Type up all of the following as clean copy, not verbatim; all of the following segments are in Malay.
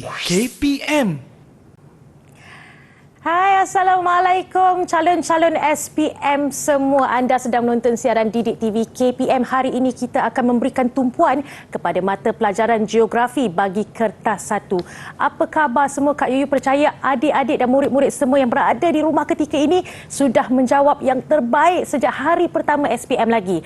KPM. Hai, Assalamualaikum calon-calon SPM semua. Anda sedang menonton siaran Didik TV KPM. Hari ini kita akan memberikan tumpuan kepada mata pelajaran geografi bagi kertas 1. Apa khabar semua? Kak Yuyu percaya adik-adik dan murid-murid semua yang berada di rumah ketika ini sudah menjawab yang terbaik sejak hari pertama SPM lagi.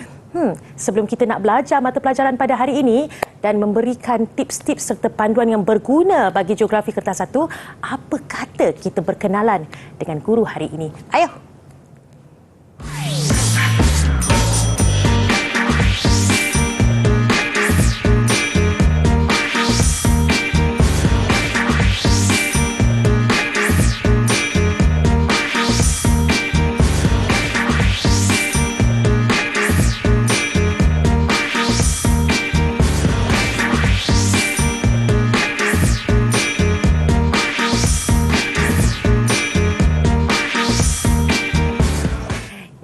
Sebelum kita nak belajar mata pelajaran pada hari ini dan memberikan tips-tips serta panduan yang berguna bagi geografi kertas 1, apa kata kita berkenalan dengan guru hari ini? Ayo!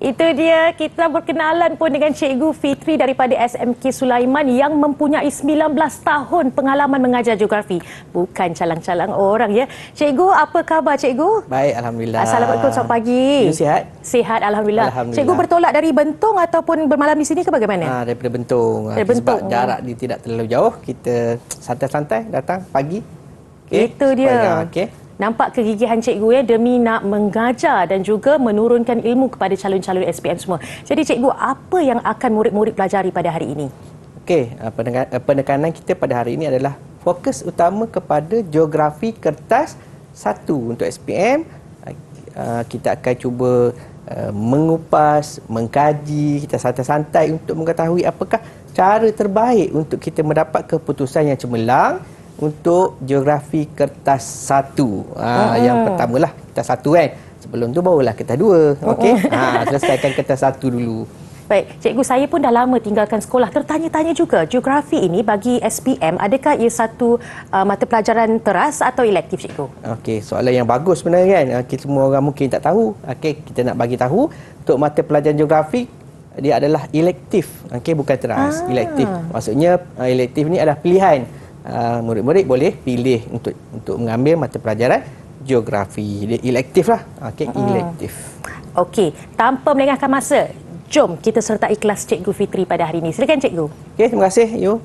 Itu dia, kita berkenalan pun dengan Cikgu Fitri daripada SMK Sulaiman yang mempunyai 19 tahun pengalaman mengajar geografi. Bukan calang-calang orang ya. Cikgu, apa khabar Cikgu? Baik, Alhamdulillah. Assalamualaikum, selamat pagi. Sihat? Sihat, Alhamdulillah. Alhamdulillah. Cikgu bertolak dari Bentong ataupun bermalam di sini ke bagaimana? Daripada Bentong. Dari Bentong. Sebab jarak dia tidak terlalu jauh, kita santai-santai datang pagi. Itu dia. Okey. Nampak kegigihan cikgu ya demi nak mengajar dan juga menurunkan ilmu kepada calon-calon SPM semua. Jadi cikgu, apa yang akan murid-murid pelajari pada hari ini? Okey, penekanan kita pada hari ini adalah fokus utama kepada geografi kertas 1 untuk SPM. Kita akan cuba mengupas, mengkaji, kita santai-santai untuk mengetahui apakah cara terbaik untuk kita mendapat keputusan yang cemerlang untuk geografi kertas 1. Yang pertamalah kertas 1 kan. Sebelum tu barulah kertas 2. Okey. Selesaikan kertas 1 dulu. Baik, cikgu, saya pun dah lama tinggalkan sekolah. Tertanya-tanya juga, geografi ini bagi SPM, adakah ia satu mata pelajaran teras atau elektif, cikgu? Okey, soalan yang bagus sebenarnya kan. Semua orang mungkin tak tahu. Okey, kita nak bagi tahu untuk mata pelajaran geografi dia adalah elektif. Okey, bukan teras. Elektif. Maksudnya elektif ni adalah pilihan. Murid-murid boleh pilih untuk mengambil mata pelajaran geografi. Dia elektif lah. Okey, elektif. Okey, tanpa melengahkan masa, jom kita sertai kelas Cikgu Fitri pada hari ini. Silakan cikgu. Okey, terima kasih.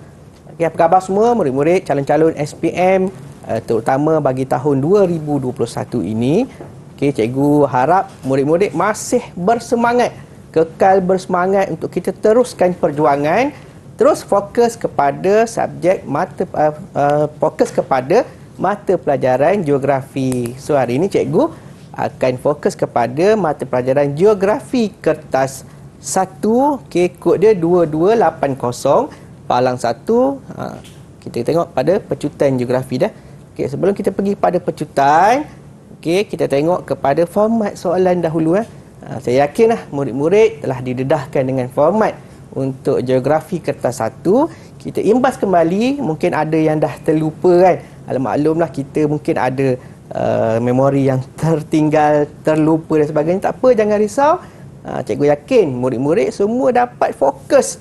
Okey, apa khabar semua murid-murid calon-calon SPM terutama bagi tahun 2021 ini. Okey, cikgu harap murid-murid masih bersemangat, kekal bersemangat untuk kita teruskan perjuangan. Terus fokus kepada subjek fokus kepada mata pelajaran geografi. So hari ini cikgu akan fokus kepada mata pelajaran geografi kertas 1. Okey, kod dia 2280 palang 1. Kita tengok pada pecutan geografi dah. Okey, sebelum kita pergi pada pecutan, okey, kita tengok kepada format soalan dahulu. Saya yakinlah murid-murid telah didedahkan dengan format untuk geografi kertas 1. Kita imbas kembali, mungkin ada yang dah terlupa kan. Maklumlah kita mungkin ada memori yang tertinggal, terlupa dan sebagainya. Tak apa, jangan risau. Cikgu yakin murid-murid semua dapat fokus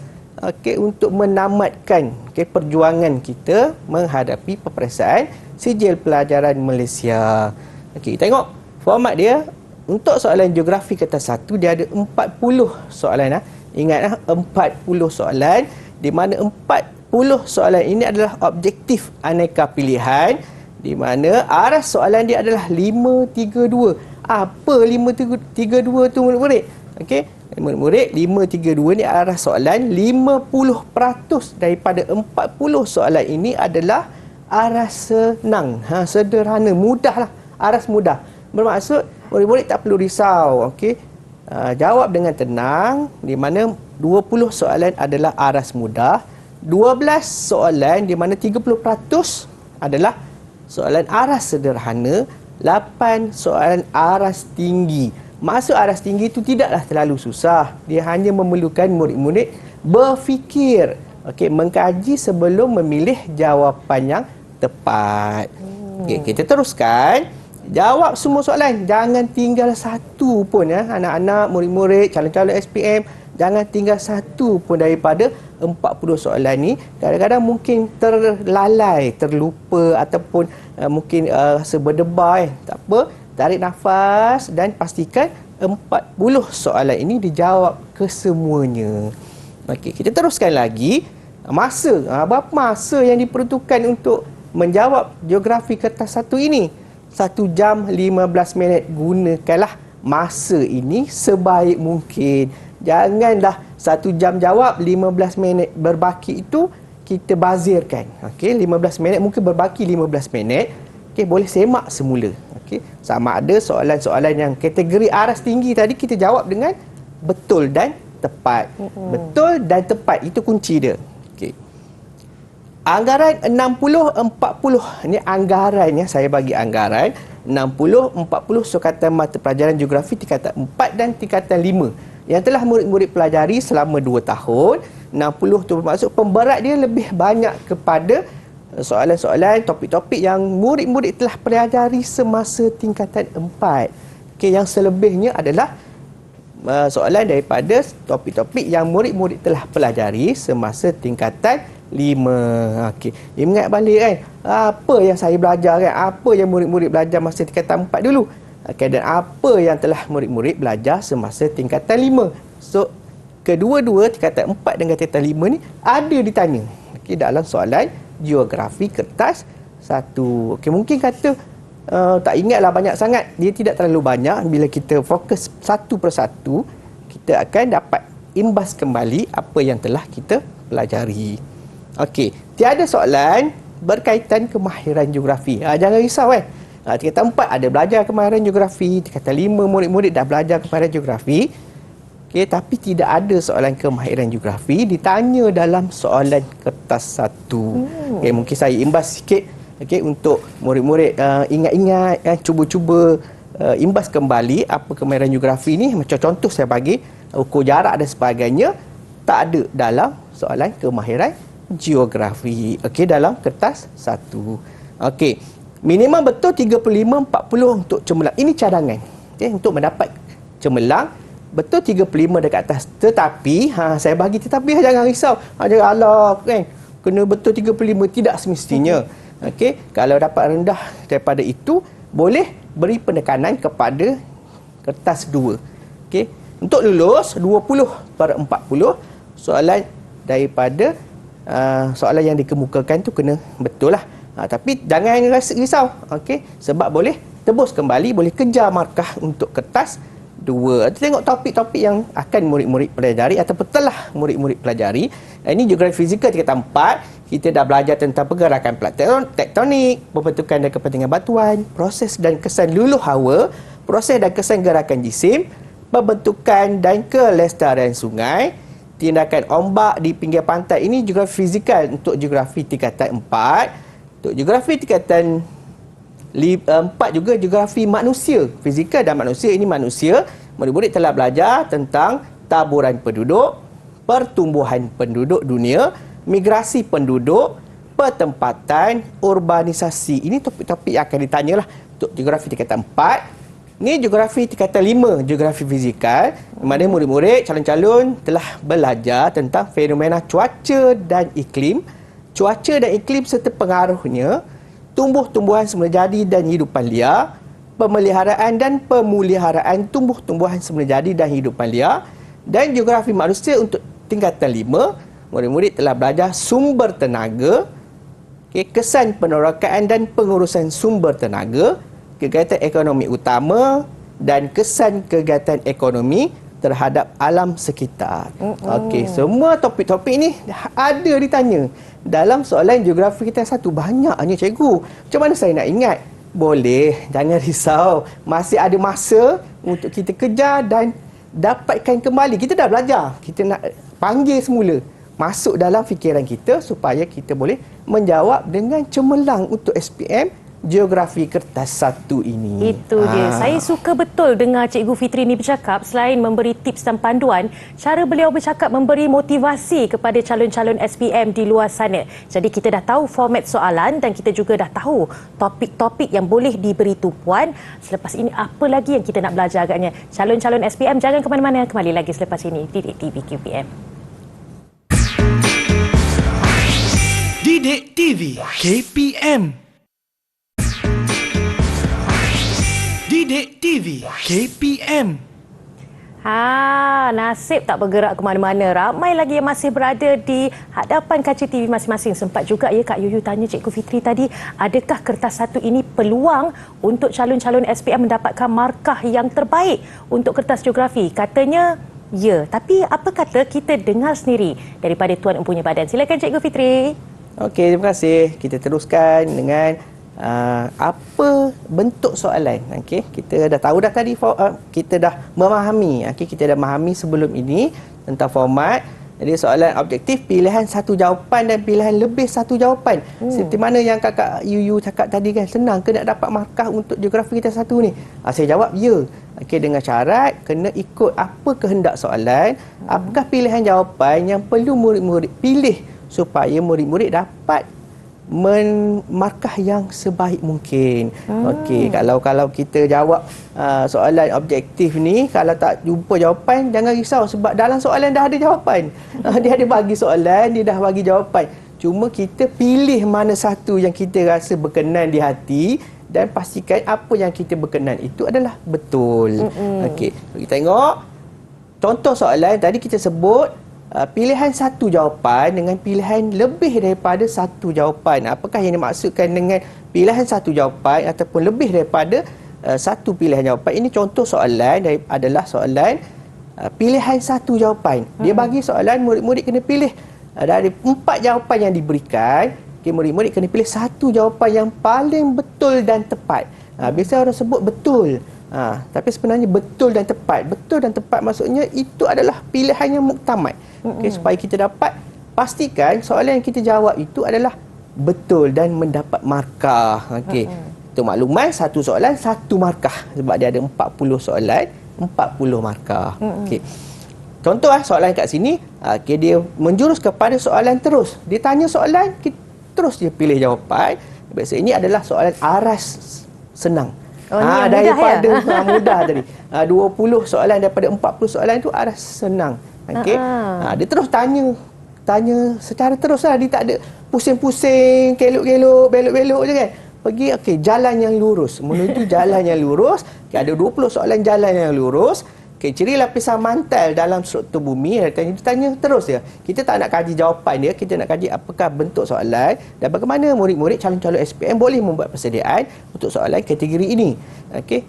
untuk menamatkan perjuangan kita menghadapi peperiksaan sijil pelajaran Malaysia. Tengok format dia. Untuk soalan geografi kertas 1 dia ada 40 soalan. Ingatlah, 40 soalan, di mana 40 soalan ini adalah objektif aneka pilihan, di mana arah soalan dia adalah 532. Apa 532 tu murid-murid? Okey, murid-murid, 532 ni arah soalan. 50% daripada 40 soalan ini adalah arah senang, sederhana, mudahlah, aras mudah. Bermaksud murid-murid tak perlu risau. Okey, jawab dengan tenang, di mana 20 soalan adalah aras mudah, 12 soalan di mana 30% adalah soalan aras sederhana, 8 soalan aras tinggi. Maksud aras tinggi itu tidaklah terlalu susah. Dia hanya memerlukan murid-murid berfikir, mengkaji sebelum memilih jawapan yang tepat. Kita teruskan. Jawab semua soalan. Jangan tinggal satu pun ya. Anak-anak, murid-murid, calon-calon SPM, jangan tinggal satu pun daripada 40 soalan ni. Kadang-kadang mungkin terlalai, terlupa ataupun mungkin rasa berdebar. Tak apa, tarik nafas dan pastikan 40 soalan ini dijawab kesemuanya. Okey, kita teruskan lagi. Masa, berapa masa yang diperuntukkan untuk menjawab geografi kertas satu ini? 1 jam 15 minit. Gunakanlah masa ini sebaik mungkin. Janganlah 1 jam jawab, 15 minit berbaki itu kita bazirkan. Okey, 15 minit mungkin berbaki 15 minit. Okey, boleh semak semula. Okey, sama ada soalan-soalan yang kategori aras tinggi tadi kita jawab dengan betul dan tepat. Betul dan tepat itu kunci dia. Okey. Anggaran 60-40. Ini anggarannya, saya bagi anggaran 60-40 sukatan mata pelajaran geografi tingkatan 4 dan tingkatan 5 yang telah murid-murid pelajari selama 2 tahun. 60 tu bermaksud pemberat dia lebih banyak kepada soalan-soalan, topik-topik yang murid-murid telah pelajari semasa tingkatan 4. Okey, yang selebihnya adalah soalan daripada topik-topik yang murid-murid telah pelajari semasa tingkatan 5. Okey, ingat balik kan, apa yang saya belajar kan, apa yang murid-murid belajar masa tingkatan 4 dulu. Okey, dan apa yang telah murid-murid belajar semasa tingkatan 5. So, kedua-dua tingkatan 4 dan tingkatan 5 ni ada ditanya. Okey, dalam soalan geografi kertas 1. Okey, mungkin kata tak ingatlah banyak sangat. Dia tidak terlalu banyak. Bila kita fokus satu persatu, kita akan dapat imbas kembali apa yang telah kita pelajari. Okey, tiada soalan berkaitan kemahiran geografi. Jangan risau kan. Tingkatan 4 ada belajar kemahiran geografi, tingkatan 5 murid-murid dah belajar kemahiran geografi. Okey, tapi tidak ada soalan kemahiran geografi ditanya dalam soalan kertas 1. Okey, mungkin saya imbas sikit untuk murid-murid ingat-ingat, cuba-cuba imbas kembali apa kemahiran geografi ni. Macam contoh saya bagi ukur jarak dan sebagainya, tak ada dalam soalan kemahiran geografi. Okey, dalam kertas 1. Okey, minimum betul 35-40 untuk cemerlang. Ini cadangan. Okey, untuk mendapat cemerlang betul 35 dekat atas. Tetapi saya bagi tetapi jangan risau. Jangan alah kan, kena betul 35, tidak semestinya. Okey, kalau dapat rendah daripada itu, boleh beri penekanan kepada kertas 2. Okey, untuk lulus 20/40 soalan daripada soalan yang dikemukakan tu kena betul lah. Tapi jangan risau. Okey, sebab boleh tebus kembali, boleh kejar markah untuk kertas 2. Tengok topik-topik yang akan murid-murid pelajari ataupun telah murid-murid pelajari. Ini geografi fizikal tingkatan 4. Kita dah belajar tentang pergerakan plat tektonik, pembentukan dan kepentingan batuan, proses dan kesan luluh hawa, proses dan kesan gerakan jisim, pembentukan dan kelestarian sungai, tindakan ombak di pinggir pantai. Ini geografi fizikal untuk geografi tingkatan 4. Untuk geografi tingkatan 4 juga geografi manusia. Fizikal dan manusia, ini manusia. Murid-murid telah belajar tentang taburan penduduk, pertumbuhan penduduk dunia, migrasi penduduk, pertempatan, urbanisasi. Ini topik-topik yang akan ditanyalah untuk geografi tingkatan 4. Ini geografi tingkatan 5, geografi fizikal, di mana murid-murid calon-calon telah belajar tentang fenomena cuaca dan iklim, cuaca dan iklim serta pengaruhnya, tumbuh-tumbuhan semula jadi dan hidupan liar, pemeliharaan dan pemuliharaan tumbuh-tumbuhan semula jadi dan hidupan liar, dan geografi manusia untuk tingkatan 5, murid-murid telah belajar sumber tenaga, kesan penerakaan dan pengurusan sumber tenaga, kegiatan ekonomi utama dan kesan kegiatan ekonomi terhadap alam sekitar. Okey, semua topik-topik ni ada ditanya dalam soalan geografi kita 1. Banyaknya cikgu. Macam mana saya nak ingat? Boleh, jangan risau. Masih ada masa untuk kita kejar dan dapatkan kembali. Kita dah belajar. Kita nak panggil semula masuk dalam fikiran kita supaya kita boleh menjawab dengan cemerlang untuk SPM geografi kertas 1 ini. Itu dia. Saya suka betul dengar Cikgu Fitri ni bercakap, selain memberi tips dan panduan, cara beliau bercakap memberi motivasi kepada calon-calon SPM di luar sana. Jadi kita dah tahu format soalan dan kita juga dah tahu topik-topik yang boleh diberi tumpuan. Selepas ini apa lagi yang kita nak belajar agaknya? Calon-calon SPM jangan ke mana-mana, kembali lagi selepas ini Didik TV KPM. Didik TV KPM. Didik TV KPM. Nasib tak bergerak ke mana-mana. Ramai lagi yang masih berada di hadapan kaca TV masing-masing. Sempat juga ya Kak Yuyu tanya Cikgu Fitri tadi, adakah kertas 1 ini peluang untuk calon-calon SPM mendapatkan markah yang terbaik untuk kertas geografi? Katanya ya. Tapi apa kata kita dengar sendiri daripada Tuan Empunya Badan. Silakan Cikgu Fitri. Okey, terima kasih. Kita teruskan dengan apa bentuk soalan. Okey, kita dah tahu dah tadi, kita dah memahami. Okey, kita dah memahami sebelum ini tentang format. Jadi soalan objektif, pilihan satu jawapan dan pilihan lebih satu jawapan. Seperti mana yang Kakak Yuyu cakap tadi kan, senang ke nak dapat markah untuk geografi kita 1 ni? Saya jawab ya. Okey, dengan syarat kena ikut apa kehendak soalan, apakah pilihan jawapan yang perlu murid-murid pilih supaya murid-murid dapat markah yang sebaik mungkin. Okey, kalau kita jawab soalan objektif ni, kalau tak jumpa jawapan, jangan risau sebab dalam soalan dah ada jawapan. Dia ada bagi soalan, dia dah bagi jawapan. Cuma kita pilih mana satu yang kita rasa berkenan di hati dan pastikan apa yang kita berkenan itu adalah betul. Okey, kita tengok contoh soalan tadi kita sebut pilihan satu jawapan dengan pilihan lebih daripada satu jawapan. Apakah yang dimaksudkan dengan pilihan satu jawapan ataupun lebih daripada satu pilihan jawapan? Ini contoh soalan adalah soalan pilihan satu jawapan. Dia bagi soalan murid-murid kena pilih dari 4 jawapan yang diberikan. Okay, murid-murid kena pilih satu jawapan yang paling betul dan tepat. Biasa orang sebut betul. Tapi sebenarnya betul dan tepat. Betul dan tepat maksudnya itu adalah pilihan yang muktamad. Okay, supaya kita dapat pastikan soalan yang kita jawab itu adalah betul dan mendapat markah. Okey. Itu makluman satu soalan satu markah sebab dia ada 40 soalan 40 markah. Okey. Contoh soalan kat sini, okay, dia menjurus kepada soalan terus. Dia tanya soalan, terus dia pilih jawapan. Biasa ini adalah soalan aras senang. Daripada mudah tadi. 20 soalan daripada 40 soalan itu aras senang. Okey. Dia terus tanya secara teruslah, dia tak ada pusing-pusing, kelok-kelok, belok-belok je kan. Pergi okey, jalan yang lurus, menuju jalan yang lurus. Okay, ada 20 soalan jalan yang lurus. Okey, ciri lapisan mantel dalam struktur bumi, dia tanya terus dia. Kita tak nak kaji jawapan dia, kita nak kaji apakah bentuk soalan dan bagaimana murid-murid calon-calon SPM boleh membuat persediaan untuk soalan kategori ini. Okey.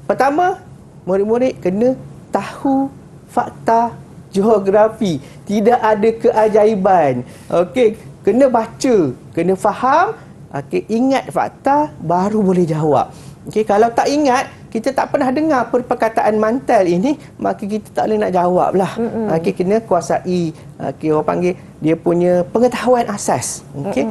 Pertama, murid-murid kena tahu fakta geografi. Tidak ada keajaiban. Okey, kena baca, kena faham, okey, ingat fakta baru boleh jawab. Okey, kalau tak ingat, kita tak pernah dengar perkataan mantel ini, maka kita tak boleh nak jawablah. Okey, kena kuasai, okey, orang panggil dia punya pengetahuan asas. Okey.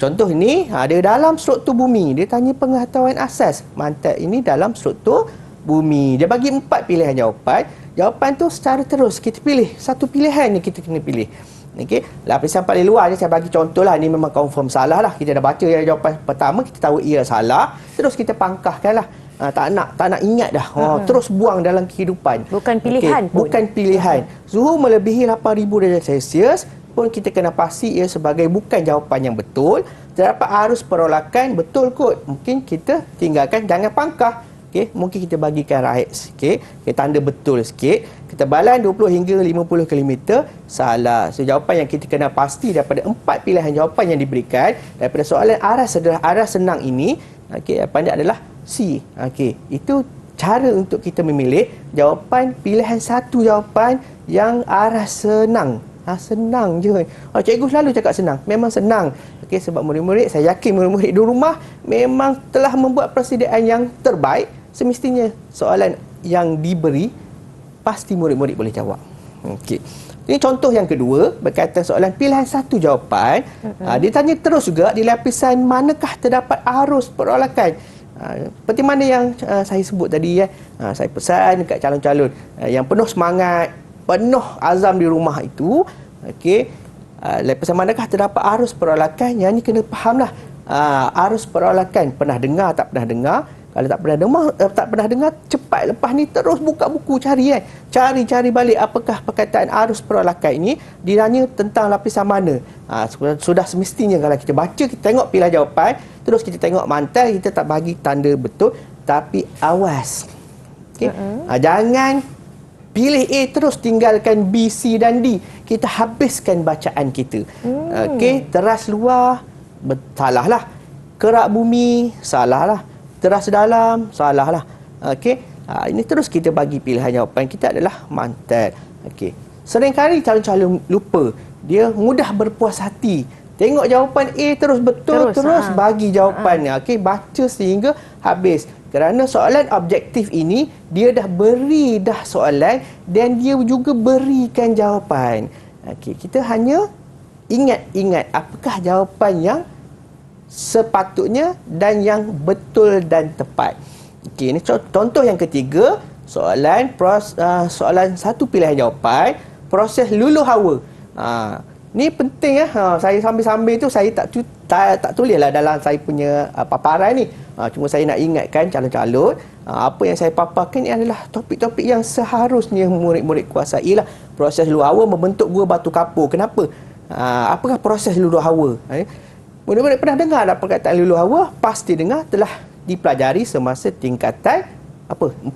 Contoh ini, dia dalam struktur bumi, dia tanya pengetahuan asas. Mantel ini dalam struktur bumi. Dia bagi 4 pilihan jawapan. Jawapan tu secara terus kita pilih. Satu pilihan ni kita kena pilih. Okey, lapisan paling luar ni saya bagi contoh lah, ni memang confirm salah lah. Kita dah baca jawapan pertama, kita tahu ia salah, terus kita pangkahkan lah. Tak nak ingat dah. Terus buang dalam kehidupan. Bukan pilihan pun. Bukan pilihan. Suhu melebihi 8,000 darjah Celsius pun kita kena pasti ia sebagai bukan jawapan yang betul. Terdapat arus perolakan, betul kot. Mungkin kita tinggalkan, jangan pangkah. Okay, mungkin kita bagikan right sikit, tanda betul sikit. Ketebalan 20 hingga 50 km, salah. So, jawapan yang kita kena pasti daripada 4 pilihan jawapan yang diberikan daripada soalan aras senang ini, jawapannya adalah C. Itu cara untuk kita memilih jawapan pilihan satu jawapan yang aras senang. Senang je. Cikgu selalu cakap senang. Memang senang. Sebab murid-murid, saya yakin murid-murid di rumah memang telah membuat persediaan yang terbaik. Semestinya soalan yang diberi pasti murid-murid boleh jawab. Okey. Ini contoh yang kedua berkaitan soalan pilihan satu jawapan. Dia tanya terus juga di lapisan manakah terdapat arus perolakan. Seperti mana yang saya sebut tadi ya. Saya pesan dekat calon-calon yang penuh semangat, penuh azam di rumah itu, okey. Lapisan manakah terdapat arus perolakan, yang ni kena fahamlah. Arus perolakan pernah dengar tak pernah dengar. Kalau tak pernah dengar, cepat lepas ni terus buka buku cari kan. Cari balik apakah perkataan arus perolakan ini ditanya tentang lapisan mana. Sudah semestinya kalau kita baca, kita tengok pilihan jawapan, terus kita tengok mantel, kita tak bagi tanda betul. Tapi awas. Okay? Jangan pilih A terus tinggalkan B, C dan D. Kita habiskan bacaan kita. Okey, teras luar, salah lah. Kerak bumi, salah lah. Teras dalam, salah lah. Okey. Ini terus kita bagi pilihan jawapan kita adalah mantel. Okey. Seringkali calon-calon lupa. Dia mudah berpuas hati. Tengok jawapan A terus betul, terus bagi jawapannya. Okey, baca sehingga habis. Kerana soalan objektif ini, dia dah beri dah soalan dan dia juga berikan jawapan. Okey, kita hanya ingat apakah jawapan yang sepatutnya dan yang betul dan tepat. Okey, ini contoh yang ketiga, soalan satu pilihan jawapan, proses luluh hawa. Ni penting ya. Saya sambil-sambil tu saya tak tulislah dalam saya punya paparan ni. Cuma saya nak ingatkan calon-calon, apa yang saya paparkan ni adalah topik-topik yang seharusnya murid-murid kuasai lah. Proses luluh hawa membentuk gua batu kapur. Kenapa? Apakah proses luluh hawa? Murid-murid pernah dengar tak perkataan luluh hawa? Pasti dengar, telah dipelajari semasa tingkatan 4.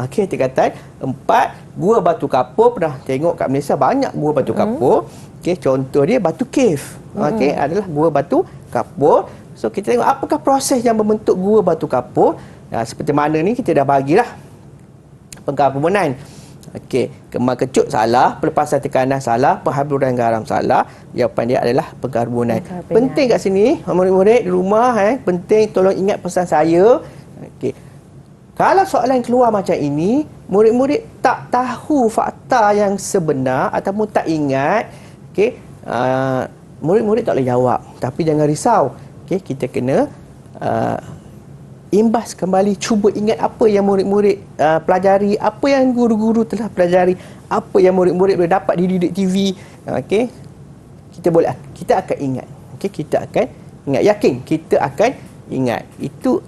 Okey, tingkatan 4, gua batu kapur. Pernah tengok kat Malaysia banyak gua batu kapur. Okey, contoh dia batu cave. Okey, adalah gua batu kapur. So kita tengok apakah proses yang membentuk gua batu kapur. Seperti mana ni kita dah bagilah pengkabunan. Okey, kemar kecut salah, pelepasan tekanan salah, penghaburan garam salah. Jawapan dia adalah pengkarbonan. Penting kat sini, murid-murid di rumah, penting tolong ingat pesan saya. Okey. Kalau soalan keluar macam ini, murid-murid tak tahu fakta yang sebenar ataupun tak ingat, okey, murid-murid tak boleh jawab. Tapi jangan risau. Okey, kita kena imbas kembali, cuba ingat apa yang murid-murid pelajari, apa yang guru-guru telah pelajari, apa yang murid-murid boleh dapat di Didik TV. Okey, kita akan ingat. Okey, kita akan ingat, yakin kita akan ingat. Itu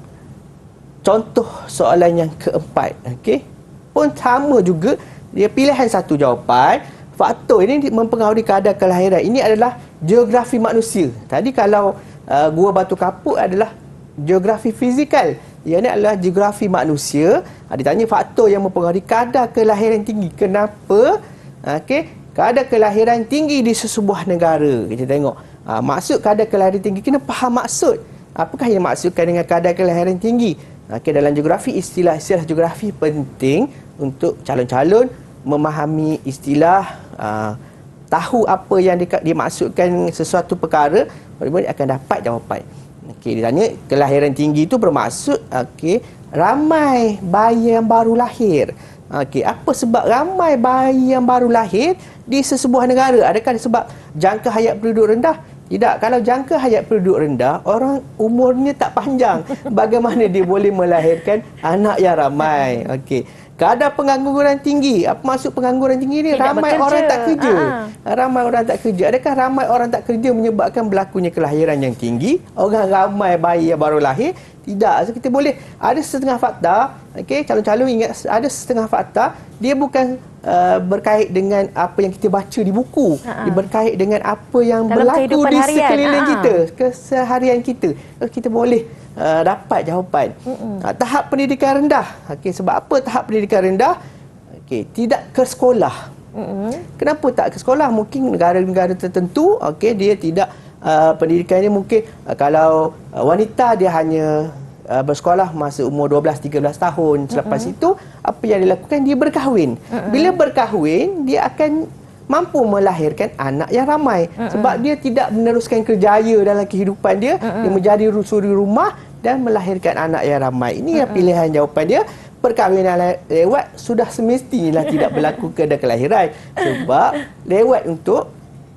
contoh soalan yang keempat. Okey, pun sama juga, dia pilihan satu jawapan. Faktor ini mempengaruhi kadar kelahiran. Ini adalah geografi manusia. Tadi kalau gua batu kapur adalah geografi fizikal. Ia ni adalah geografi manusia. Ditanya faktor yang mempengaruhi kadar kelahiran tinggi. Kenapa? Okey, kadar kelahiran tinggi di sesebuah negara. Kita tengok. Maksud kadar kelahiran tinggi, kena faham maksud. Apakah yang maksudkan dengan kadar kelahiran tinggi? Okey, dalam geografi, istilah-istilah geografi penting untuk calon-calon memahami istilah, tahu apa yang dimaksudkan sesuatu perkara, murid-murid akan dapat jawapan. Okey, ditanya kelahiran tinggi itu bermaksud ramai bayi yang baru lahir. Okey, apa sebab ramai bayi yang baru lahir di sesebuah negara? Adakah sebab jangka hayat penduduk rendah? Tidak. Kalau jangka hayat penduduk rendah, orang umurnya tak panjang. Bagaimana dia boleh melahirkan anak yang ramai? Okey. Kadar pengangguran tinggi. Apa maksud pengangguran tinggi ni? Ramai orang tak kerja. Ramai orang tak kerja. Adakah ramai orang tak kerja menyebabkan berlakunya kelahiran yang tinggi? Orang ramai bayi yang baru lahir? Tidak. So, kita boleh ada setengah fakta. Okey, calon-calon ingat, ada setengah fakta. Dia bukan berkait dengan apa yang kita baca di buku. Dia berkait dengan apa yang dalam berlaku di sekeliling kita, keseharian kita. So, kita boleh dapat jawapan. Tahap pendidikan rendah. Okey, sebab apa tahap pendidikan rendah? Okey, tidak ke sekolah. Kenapa tak ke sekolah? Mungkin negara-negara tertentu, okey, dia tidak pendidikannya mungkin kalau wanita dia hanya bersekolah masa umur 12-13 tahun. Selepas itu apa yang dilakukan? Dia berkahwin. Bila berkahwin, dia akan mampu melahirkan anak yang ramai. Sebab dia tidak meneruskan kerjaya dalam kehidupan dia. Dia menjadi suri rumah dan melahirkan anak yang ramai. Ini yang pilihan jawapan dia. perkahwinan lewat sudah semestinya tidak berlaku keadaan kelahiran. Sebab lewat untuk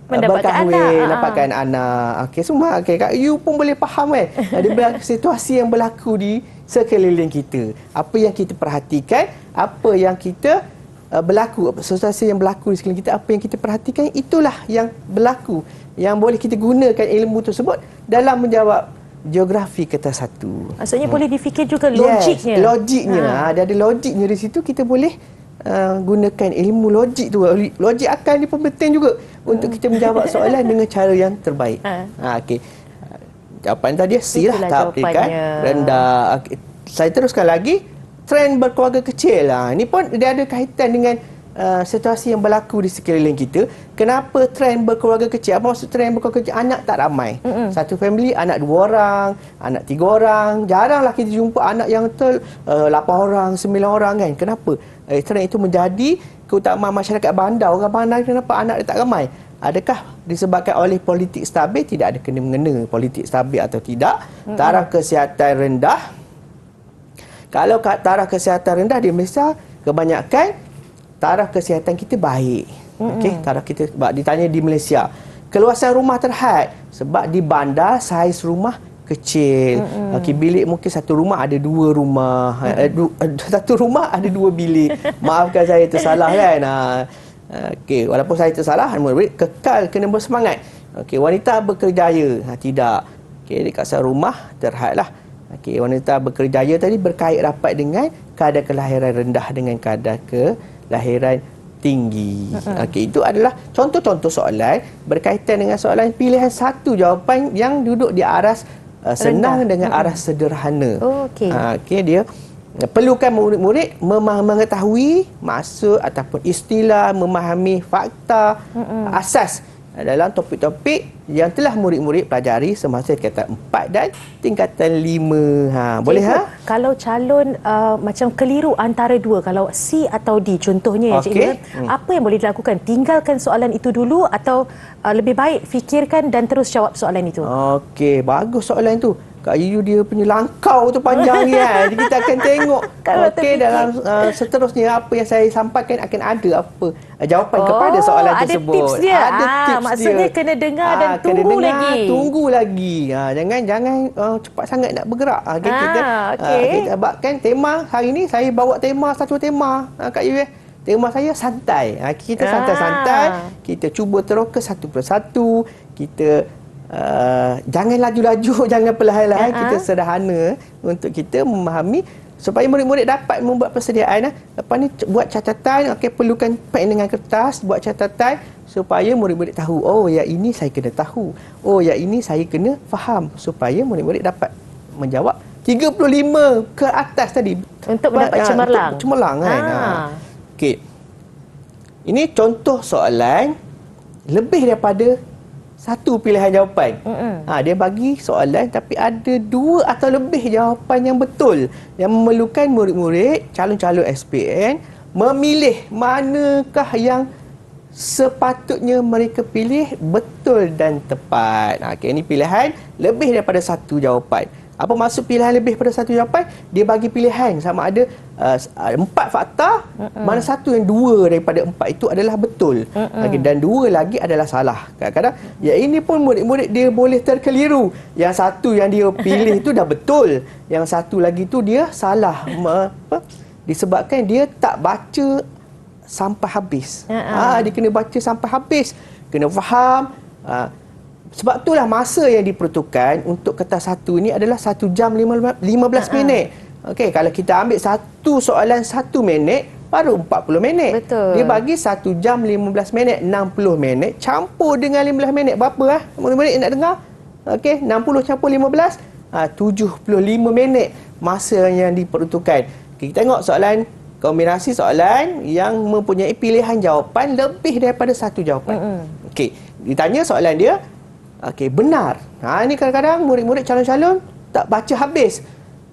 Mendapatkan berkahwin, anak. dapatkan anak. Okey, semua Kak you pun boleh faham kan. Ada situasi yang berlaku di sekeliling kita. Apa yang kita perhatikan, apa yang kita berlaku, situasi yang berlaku di sekeliling kita, apa yang kita perhatikan, itulah yang berlaku. Yang boleh kita gunakan ilmu tersebut dalam menjawab geografi kertas satu. Maksudnya boleh difikir juga logiknya. Yes, logiknya. Ada logiknya di situ, kita boleh gunakan ilmu logik tu. Logik akal ni pun penting juga untuk kita menjawab soalan dengan cara yang terbaik. Okey. Jawapan tadi C lah, Itulah tahap pendidikan rendah. Okay. Saya teruskan lagi, trend berkeluarga kecil. Ini pun dia ada kaitan dengan situasi yang berlaku di sekeliling kita. Kenapa trend berkeluarga kecil? Apa maksud trend berkeluarga kecil? Anak tak ramai. Satu family anak 2 orang, anak 3 orang. Jaranglah kita jumpa anak yang 8 orang, 9 orang kan. Kenapa? Trend itu menjadi keutamaan masyarakat bandar. Orang bandar kenapa anak dia tak ramai? Adakah disebabkan oleh politik stabil? Tidak ada kena-mengena politik stabil atau tidak. Taraf kesihatan rendah. Kalau taraf kesihatan rendah di Malaysia, kebanyakan taraf kesihatan kita baik. Okey, taraf kita, ditanya di Malaysia, keluasan rumah terhad sebab di bandar saiz rumah kecil. Okey, bilik mungkin satu rumah ada 2 rumah. Satu rumah ada 2 bilik. Maafkan saya tersalah kan. Okey, walaupun saya tersalah, murid kekal kena bersemangat. Okey, wanita berkerjaya. Tidak. Okey, di kawasan rumah terhadlah. Okey, wanita berkerjaya tadi berkait rapat dengan kadar kelahiran rendah dengan kadar kelahiran tinggi. Okey, itu adalah contoh-contoh soalan berkaitan dengan soalan pilihan satu jawapan yang duduk di aras senang dengan aras sederhana. Okey. Okey, dia perlukan murid-murid mengetahui maksud ataupun istilah, memahami fakta asas dalam topik-topik yang telah murid-murid pelajari semasa tingkatan 4 dan tingkatan 5. Boleh Kalau calon macam keliru antara dua, kalau C atau D contohnya ya Cikgu, apa yang boleh dilakukan? Tinggalkan soalan itu dulu atau lebih baik fikirkan dan terus jawab soalan itu? Okey, bagus soalan tu. Kak Yu dia punya langkau tu panjang kan. Kita akan tengok. Okey, dalam seterusnya apa yang saya sampaikan akan ada apa jawapan kepada soalan tersebut. Ada tips dia. Ada tips maksudnya dia. kena dengar dan kena tunggu dengar, lagi. Tunggu lagi. Jangan cepat sangat nak bergerak. Kita sebabkan tema hari ni saya bawa tema satu tema Kak Yu tema saya santai. Kita santai-santai, kita cuba terus satu persatu, kita jangan laju-laju, jangan perlahan-lahan, kita sederhana untuk kita memahami supaya murid-murid dapat membuat persediaan. Lepas ni buat catatan, perlukan pen dengan kertas, buat catatan supaya murid-murid tahu, oh yang ini saya kena tahu, oh yang ini saya kena faham, supaya murid-murid dapat menjawab 35 ke atas tadi untuk mendapat cemerlang. Cemerlang kan. Okey. Ini contoh soalan lebih daripada satu pilihan jawapan. Dia bagi soalan tapi ada 2 atau lebih jawapan yang betul, yang memerlukan murid-murid calon-calon SPM memilih manakah yang sepatutnya mereka pilih betul dan tepat. Ini pilihan lebih daripada satu jawapan. Apa maksud pilihan lebih daripada satu jawapan? Dia bagi pilihan sama ada 4 fakta, mana satu yang 2 daripada 4 itu adalah betul, dan 2 lagi adalah salah. Kadang-kadang ini pun murid-murid dia boleh terkeliru. Yang satu yang dia pilih itu dah betul, yang satu lagi tu dia salah. Disebabkan dia tak baca sampai habis. Dia kena baca sampai habis, kena faham. Sebab itulah masa yang diperuntukkan untuk kertas satu ini adalah 1 jam 15 minit. Okey, kalau kita ambil satu soalan 1 minit, baru 40 minit. Betul. Dia bagi 1 jam 15 minit, 60 minit campur dengan 15 minit. Berapa murid-murid nak dengar? Okey, 60 campur 15, 75 minit masa yang diperuntukkan. Kita tengok soalan, kombinasi soalan yang mempunyai pilihan jawapan lebih daripada satu jawapan. Okey, ditanya soalan dia, benar. Ini kadang-kadang murid-murid calon-calon tak baca habis.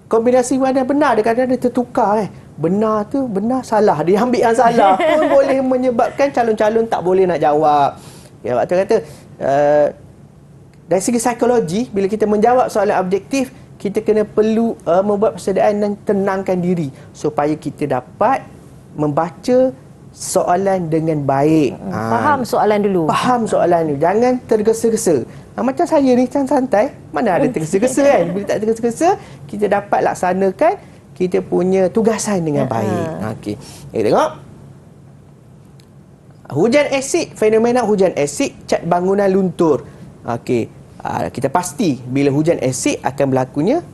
Kombinasi mana benar, dia kadang-kadang dia tertukar. Benar tu, benar, salah. Dia ambil yang salah pun boleh menyebabkan calon-calon tak boleh nak jawab. Sebab tu kata, dari segi psikologi, bila kita menjawab soalan objektif, kita kena perlu membuat persediaan dan tenangkan diri supaya kita dapat membaca soalan dengan baik. Faham soalan dulu. Faham soalan ni. Jangan tergesa-gesa. Macam saya ni santai, mana ada tergesa-gesa kan? Bila tak tergesa-gesa, kita dapat laksanakan kita punya tugasan dengan baik. Okey. Tengok. Hujan asid, fenomena hujan asid, cat bangunan luntur. Okey. Kita pasti bila hujan asid akan berlakunya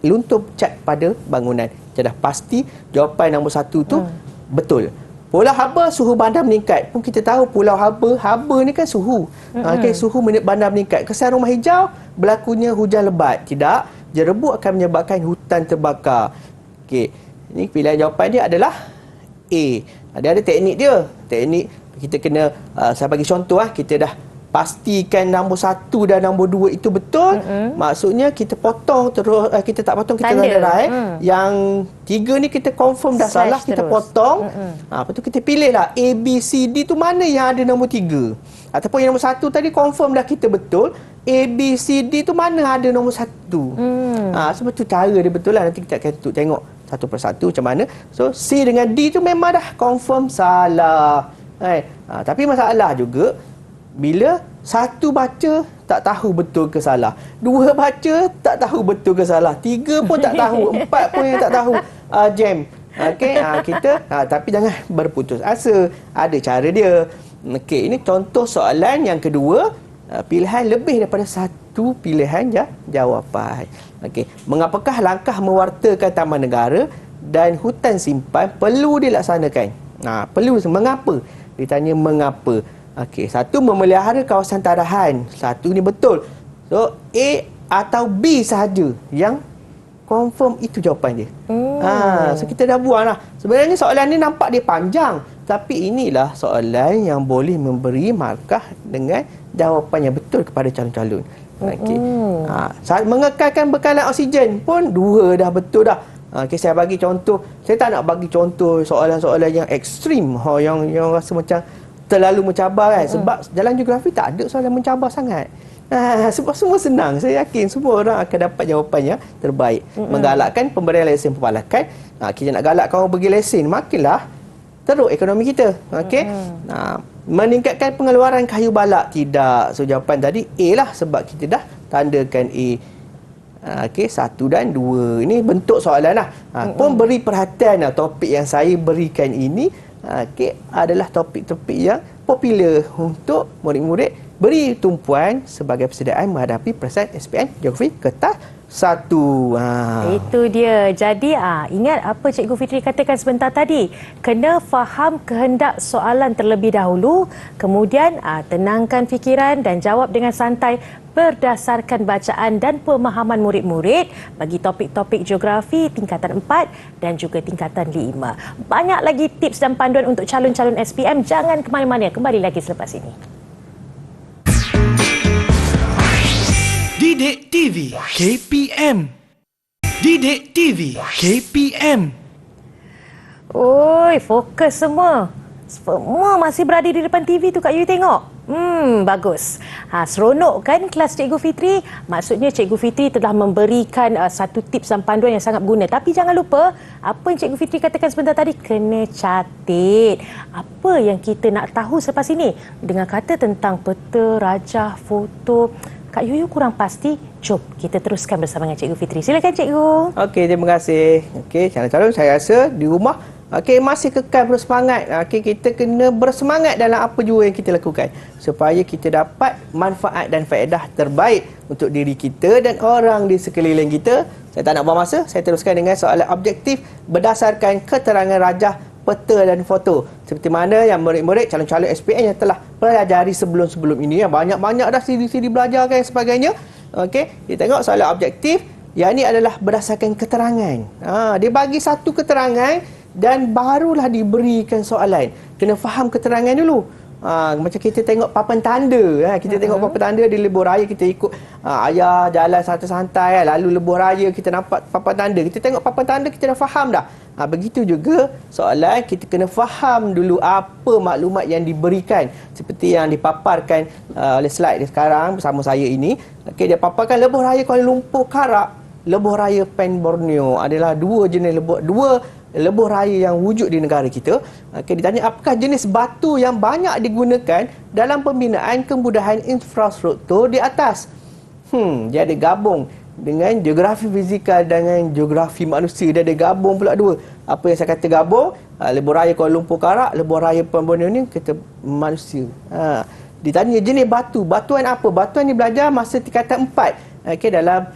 luntur cat pada bangunan. Kita dah pasti jawapan nombor 1 tu betul. Pulau Haba suhu bandar meningkat. Pun kita tahu Pulau Haba ni kan suhu. Okey, suhu bandar meningkat. Kesan rumah hijau berlakunya hujan lebat. Tidak, jerebuk akan menyebabkan hutan terbakar. Okey, ini pilihan jawapan dia adalah A. Ada teknik dia. Teknik kita kena saya bagi contoh kita dah pastikan nombor 1 dan nombor 2 itu betul. Maksudnya kita potong terus kita tak potong, kita tanda yang 3 ni kita confirm dah salah, kita potong. Lepas tu kita pilih lah A, B, C, D tu mana yang ada nombor 3. Ataupun yang nombor 1 tadi confirm dah kita betul, A, B, C, D tu mana ada nombor 1. Sebab tu cara dia betul lah. Nanti kita akan tengok satu persatu macam mana. So C dengan D tu memang dah confirm salah. Tapi masalah juga bila 1 baca tak tahu betul ke salah, 2 baca tak tahu betul ke salah, 3 pun tak tahu, 4 pun yang tak tahu, jam. Okey, kita tapi jangan berputus asa, ada cara dia. Okey, ini contoh soalan yang kedua, pilihan lebih daripada 1 pilihan jawapan. Okey, mengapakah langkah mewartakan taman negara dan hutan simpan perlu dilaksanakan? Perlu, mengapa? Ditanya mengapa. Okey, 1 memelihara kawasan tarahan. 1 ni betul. So A atau B sahaja yang confirm itu jawapan dia. So kita dah buang lah. Sebenarnya soalan ni nampak dia panjang, tapi inilah soalan yang boleh memberi markah dengan jawapan yang betul kepada calon-calon. Okey. Mengekalkan bekalan oksigen pun 2 dah betul dah. Okey, saya bagi contoh. Saya tak nak bagi contoh soalan-soalan yang ekstrim, yang rasa macam terlalu mencabar kan. Sebab dalam geografi tak ada soalan mencabar sangat. Sebab semua senang. Saya yakin semua orang akan dapat jawapan yang terbaik. Menggalakkan pemberian lesen perpalakan. Kita nak galakkan orang pergi lesen, makinlah teruk ekonomi kita. Okey. Meningkatkan pengeluaran kayu balak. Tidak. So jawapan tadi A lah, sebab kita dah tandakan A. Okey, 1 dan 2. Ini bentuk soalan lah. Pun beri perhatian lah, topik yang saya berikan ini adalah topik-topik yang popular untuk murid-murid beri tumpuan sebagai persediaan menghadapi perasaan SPM Geografi Kertas 1. Itu dia. Jadi ingat apa Cikgu Fitri katakan sebentar tadi. Kena faham kehendak soalan terlebih dahulu, kemudian tenangkan fikiran dan jawab dengan santai berdasarkan bacaan dan pemahaman murid-murid bagi topik-topik geografi tingkatan 4 dan juga tingkatan 5. Banyak lagi tips dan panduan untuk calon-calon SPM. Jangan ke mana-mana. Kembali lagi selepas ini. Didik TV KPM. Didik TV KPM. Oi, fokus semua. Semua masih berada di depan TV tu Kak Yu tengok. Bagus. Seronok kan kelas Cikgu Fitri? Maksudnya Cikgu Fitri telah memberikan satu tips dan panduan yang sangat berguna. Tapi jangan lupa, apa yang Cikgu Fitri katakan sebentar tadi, kena catat. Apa yang kita nak tahu selepas ini? Dengan kata tentang peta, rajah, foto. Kak Yuyu kurang pasti. Jom kita teruskan bersama dengan Cikgu Fitri. Silakan Cikgu. Okey, terima kasih. Okey, calon-calon saya rasa di rumah masih kekal bersemangat. Kita kena bersemangat dalam apa jua yang kita lakukan supaya kita dapat manfaat dan faedah terbaik untuk diri kita dan orang di sekeliling kita. Saya tak nak buang masa, saya teruskan dengan soalan objektif berdasarkan keterangan rajah, peta dan foto. Seperti mana yang murid-murid calon-calon SPM yang telah pelajari sebelum-sebelum ini. Banyak-banyak dah CD-CD belajar dan sebagainya. Okey, kita tengok soalan objektif. Yang ini adalah berdasarkan keterangan. Dia bagi satu keterangan dan barulah diberikan soalan. Kena faham keterangan dulu. Macam kita tengok papan tanda. Kita tengok papan tanda di lebuh raya, kita ikut ayah jalan santai-santai. Lalu lebuh raya kita nampak papan tanda. Kita tengok papan tanda, kita dah faham dah. Begitu juga soalan, kita kena faham dulu apa maklumat yang diberikan. Seperti yang dipaparkan oleh slide sekarang bersama saya ini. Dia paparkan lebuh raya Kuala Lumpur Karak. lebuh raya Pen Borneo adalah dua lebuh raya yang wujud di negara kita. Okey, ditanya apakah jenis batu yang banyak digunakan dalam pembinaan kemudahan infrastruktur di atas. Dia ada gabung dengan geografi fizikal dengan geografi manusia. Dia ada gabung pula dua. Apa yang saya kata gabung, lebuh raya Kuala Lumpur Karak, lebuh raya Pen Borneo ni kita manusia. Ditanya jenis batu. Batuan apa? Batuan ni belajar masa tingkatan 4. Okey, dalam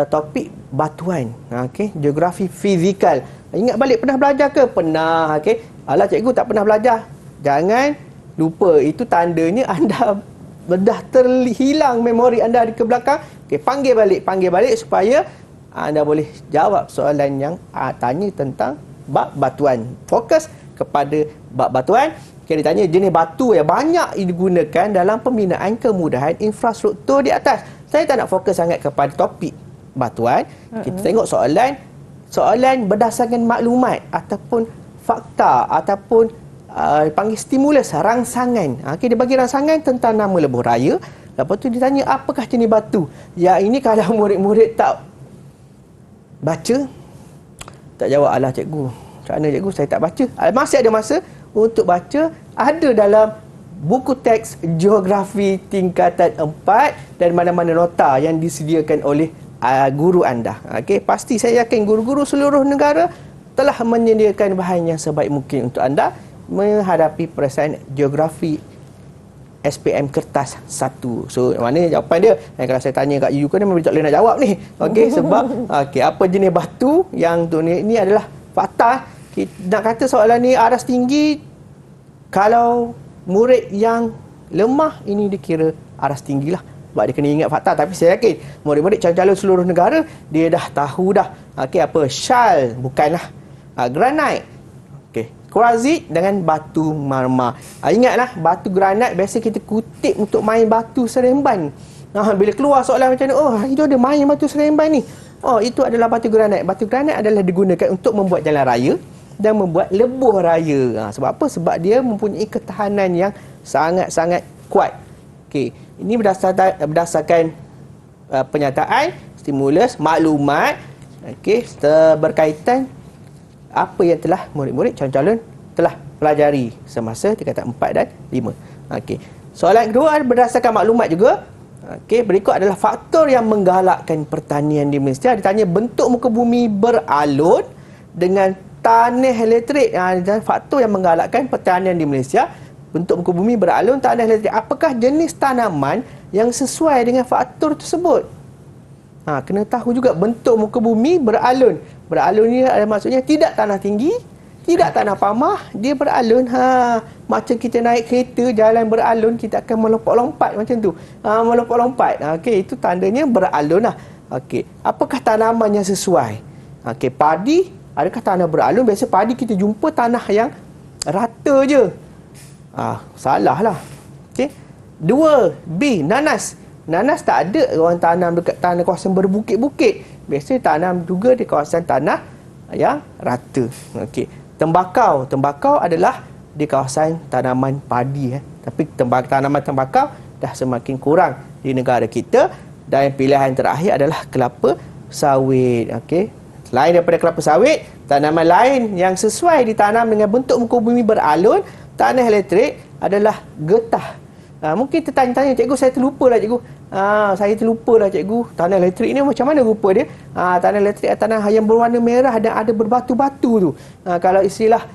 topik batuan. Okey, geografi fizikal. Ingat balik pernah belajar ke? Pernah. Okey. Alah cikgu tak pernah belajar. Jangan lupa. Itu tandanya anda dah terhilang memori anda ke belakang. Okey, panggil balik supaya anda boleh jawab soalan yang tanya tentang bab batuan. Fokus kepada bab batuan. Okey, ditanya jenis batu yang banyak digunakan dalam pembinaan kemudahan infrastruktur di atas. Saya tak nak fokus sangat kepada topik batuan. Kita tengok soalan berdasarkan maklumat ataupun fakta ataupun panggil stimulus, rangsangan. Okey, dia bagi rangsangan tentang nama lebuh raya. Lepas tu ditanya apakah jenis batu. Ya, ini kalau murid-murid tak baca, tak jawab, alah cikgu, macam mana cikgu, saya tak baca. Masih ada masa untuk baca. Ada dalam buku teks geografi tingkatan 4 dan mana-mana nota yang disediakan oleh guru anda. Okey, pasti saya yakin guru-guru seluruh negara telah menyediakan bahan yang sebaik mungkin untuk anda menghadapi perasaan geografi SPM kertas 1. So, mana jawapan dia? Kalau saya tanya kat you kan, memang tak boleh nak jawab ni. Okey, sebab apa jenis batu yang tu ni adalah fakta. Nak kata soalan ni aras tinggi, kalau murid yang lemah ini dikira aras tinggi lah. Sebab dia kena ingat fakta. Tapi saya yakin murid-murid calon-calon seluruh negara dia dah tahu dah. Okey, apa shal bukanlah granite. Okey, kuarzit dengan batu marmar. Ingatlah batu granit biasa kita kutip untuk main batu seremban. Bila keluar soalan macam ni, oh itu ada main batu seremban ni. Oh, itu adalah batu granit. Batu granit adalah digunakan untuk membuat jalan raya dan membuat lebuh raya. Sebab apa? Sebab dia mempunyai ketahanan yang sangat-sangat kuat. Okey, ini berdasarkan penyataan, stimulus, maklumat, okey, berkaitan apa yang telah murid-murid calon-calon telah pelajari semasa tingkatan 4 dan 5. Okey. Soalan kedua berdasarkan maklumat juga. Okey, berikut adalah faktor yang menggalakkan pertanian di Malaysia. Ditanya bentuk muka bumi beralun dengan tanah elektrik. Dan faktor yang menggalakkan pertanian di Malaysia, bentuk muka bumi beralun, tanah elektrik. Apakah jenis tanaman yang sesuai dengan faktor tersebut? Kena tahu juga bentuk muka bumi beralun. Beralun ni maksudnya tidak tanah tinggi, tidak tanah pamah, dia beralun. Macam kita naik kereta jalan beralun, kita akan melompat-lompat macam tu. Melompat-lompat. Okey, itu tandanya beralun lah. Okey, apakah tanaman yang sesuai? Okey, padi, adakah tanah beralun? Biasa padi kita jumpa tanah yang rata je. Salah lah. Okey. 2, B, nanas. Nanas tak ada orang tanam dekat tanah kawasan berbukit-bukit. Biasa tanam juga di kawasan tanah yang rata. Okey. Tembakau. Tembakau adalah di kawasan tanaman padi. Tapi tanaman tembakau dah semakin kurang di negara kita. Dan pilihan terakhir adalah kelapa sawit. Okey. Selain daripada kelapa sawit, tanaman lain yang sesuai ditanam dengan bentuk muka bumi beralun, tanah elektrik adalah getah. Mungkin tertanya-tanya, cikgu saya terlupa lah cikgu. Saya terlupa lah cikgu. Tanah elektrik ni macam mana rupa dia? Tanah elektrik tanah yang berwarna merah dan ada berbatu-batu tu. Kalau istilah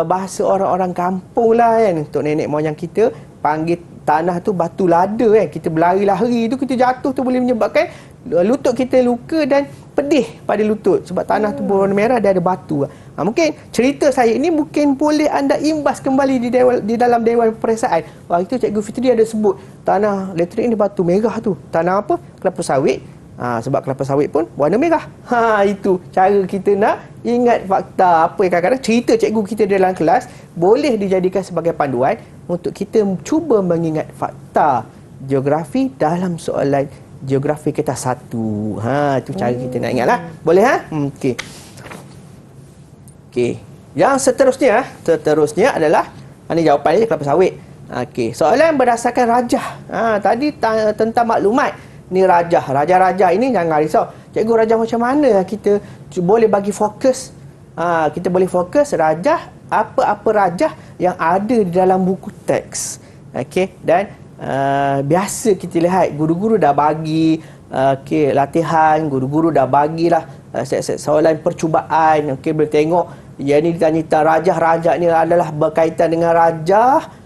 bahasa orang-orang kampung lah kan, untuk nenek moyang kita panggil tanah tu batu lada kan. Kita berlari-lari tu, kita jatuh tu boleh menyebabkan lutut kita luka dan pedih pada lutut. Sebab tanah tu berwarna merah dan ada batu. Mungkin cerita saya ini mungkin boleh anda imbas kembali di dalam Dewan Periksaan. Itu Cikgu Fitri ada sebut tanah elektrik ni batu merah tu. Tanah apa? Kelapa sawit. Sebab kelapa sawit pun warna merah. Itu cara kita nak ingat fakta. Apa yang kadang-kadang cerita cikgu kita dalam kelas boleh dijadikan sebagai panduan untuk kita cuba mengingat fakta geografi dalam soalan geografi kertas 1. Itu cara kita nak ingatlah. Boleh Okey. Okey. Yang seterusnya adalah ini jawapannya kelapa sawit. Okey. Soalan berdasarkan rajah. Tadi tentang maklumat. Ni rajah. Raja-raja ini jangan risau. Cikgu, rajah macam mana kita boleh bagi fokus? Kita boleh fokus rajah, apa-apa rajah yang ada di dalam buku teks. Okey, dan biasa kita lihat guru-guru dah bagi latihan, guru-guru dah bagilah set-set soalan percubaan. Okey, boleh tengok yang ni ditanya tentang rajah ni adalah berkaitan dengan rajah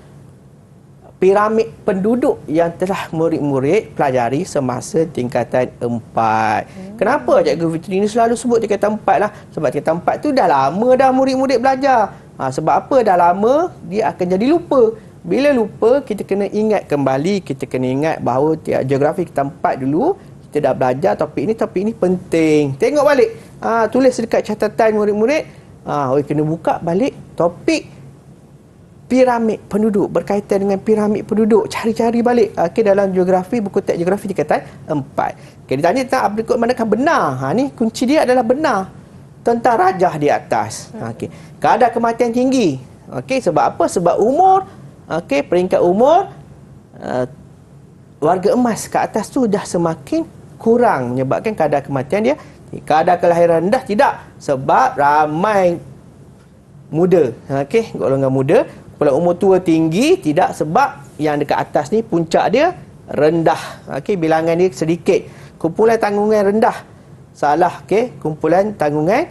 piramid penduduk yang telah murid-murid pelajari semasa tingkatan 4. Kenapa Cikgu Fitri ni selalu sebut tingkatan 4 lah? Sebab tingkatan 4 tu dah lama dah murid-murid belajar. Sebab apa dah lama, dia akan jadi lupa. Bila lupa, kita kena ingat kembali, kita kena ingat bahawa geografi tingkatan 4 dulu, kita dah belajar topik ni penting. Tengok balik, tulis dekat catatan murid-murid, kena buka balik topik piramid penduduk, berkaitan dengan piramid penduduk, cari-cari balik dalam geografi, buku teks geografi tingkatan 4. Ditanya tentang berikut manakah benar. Ni kunci dia adalah benar tentang rajah di atas. Kadar kematian tinggi. Sebab apa? Sebab umur, peringkat umur warga emas ke atas tu dah semakin kurang, menyebabkan kadar kematian dia. Kadar kelahiran rendah tidak, sebab ramai muda. Golongan muda. Kalau umur tua tinggi, tidak, sebab yang dekat atas ni puncak dia rendah. Bilangan dia sedikit. Kumpulan tanggungan rendah. Salah, kumpulan tanggungan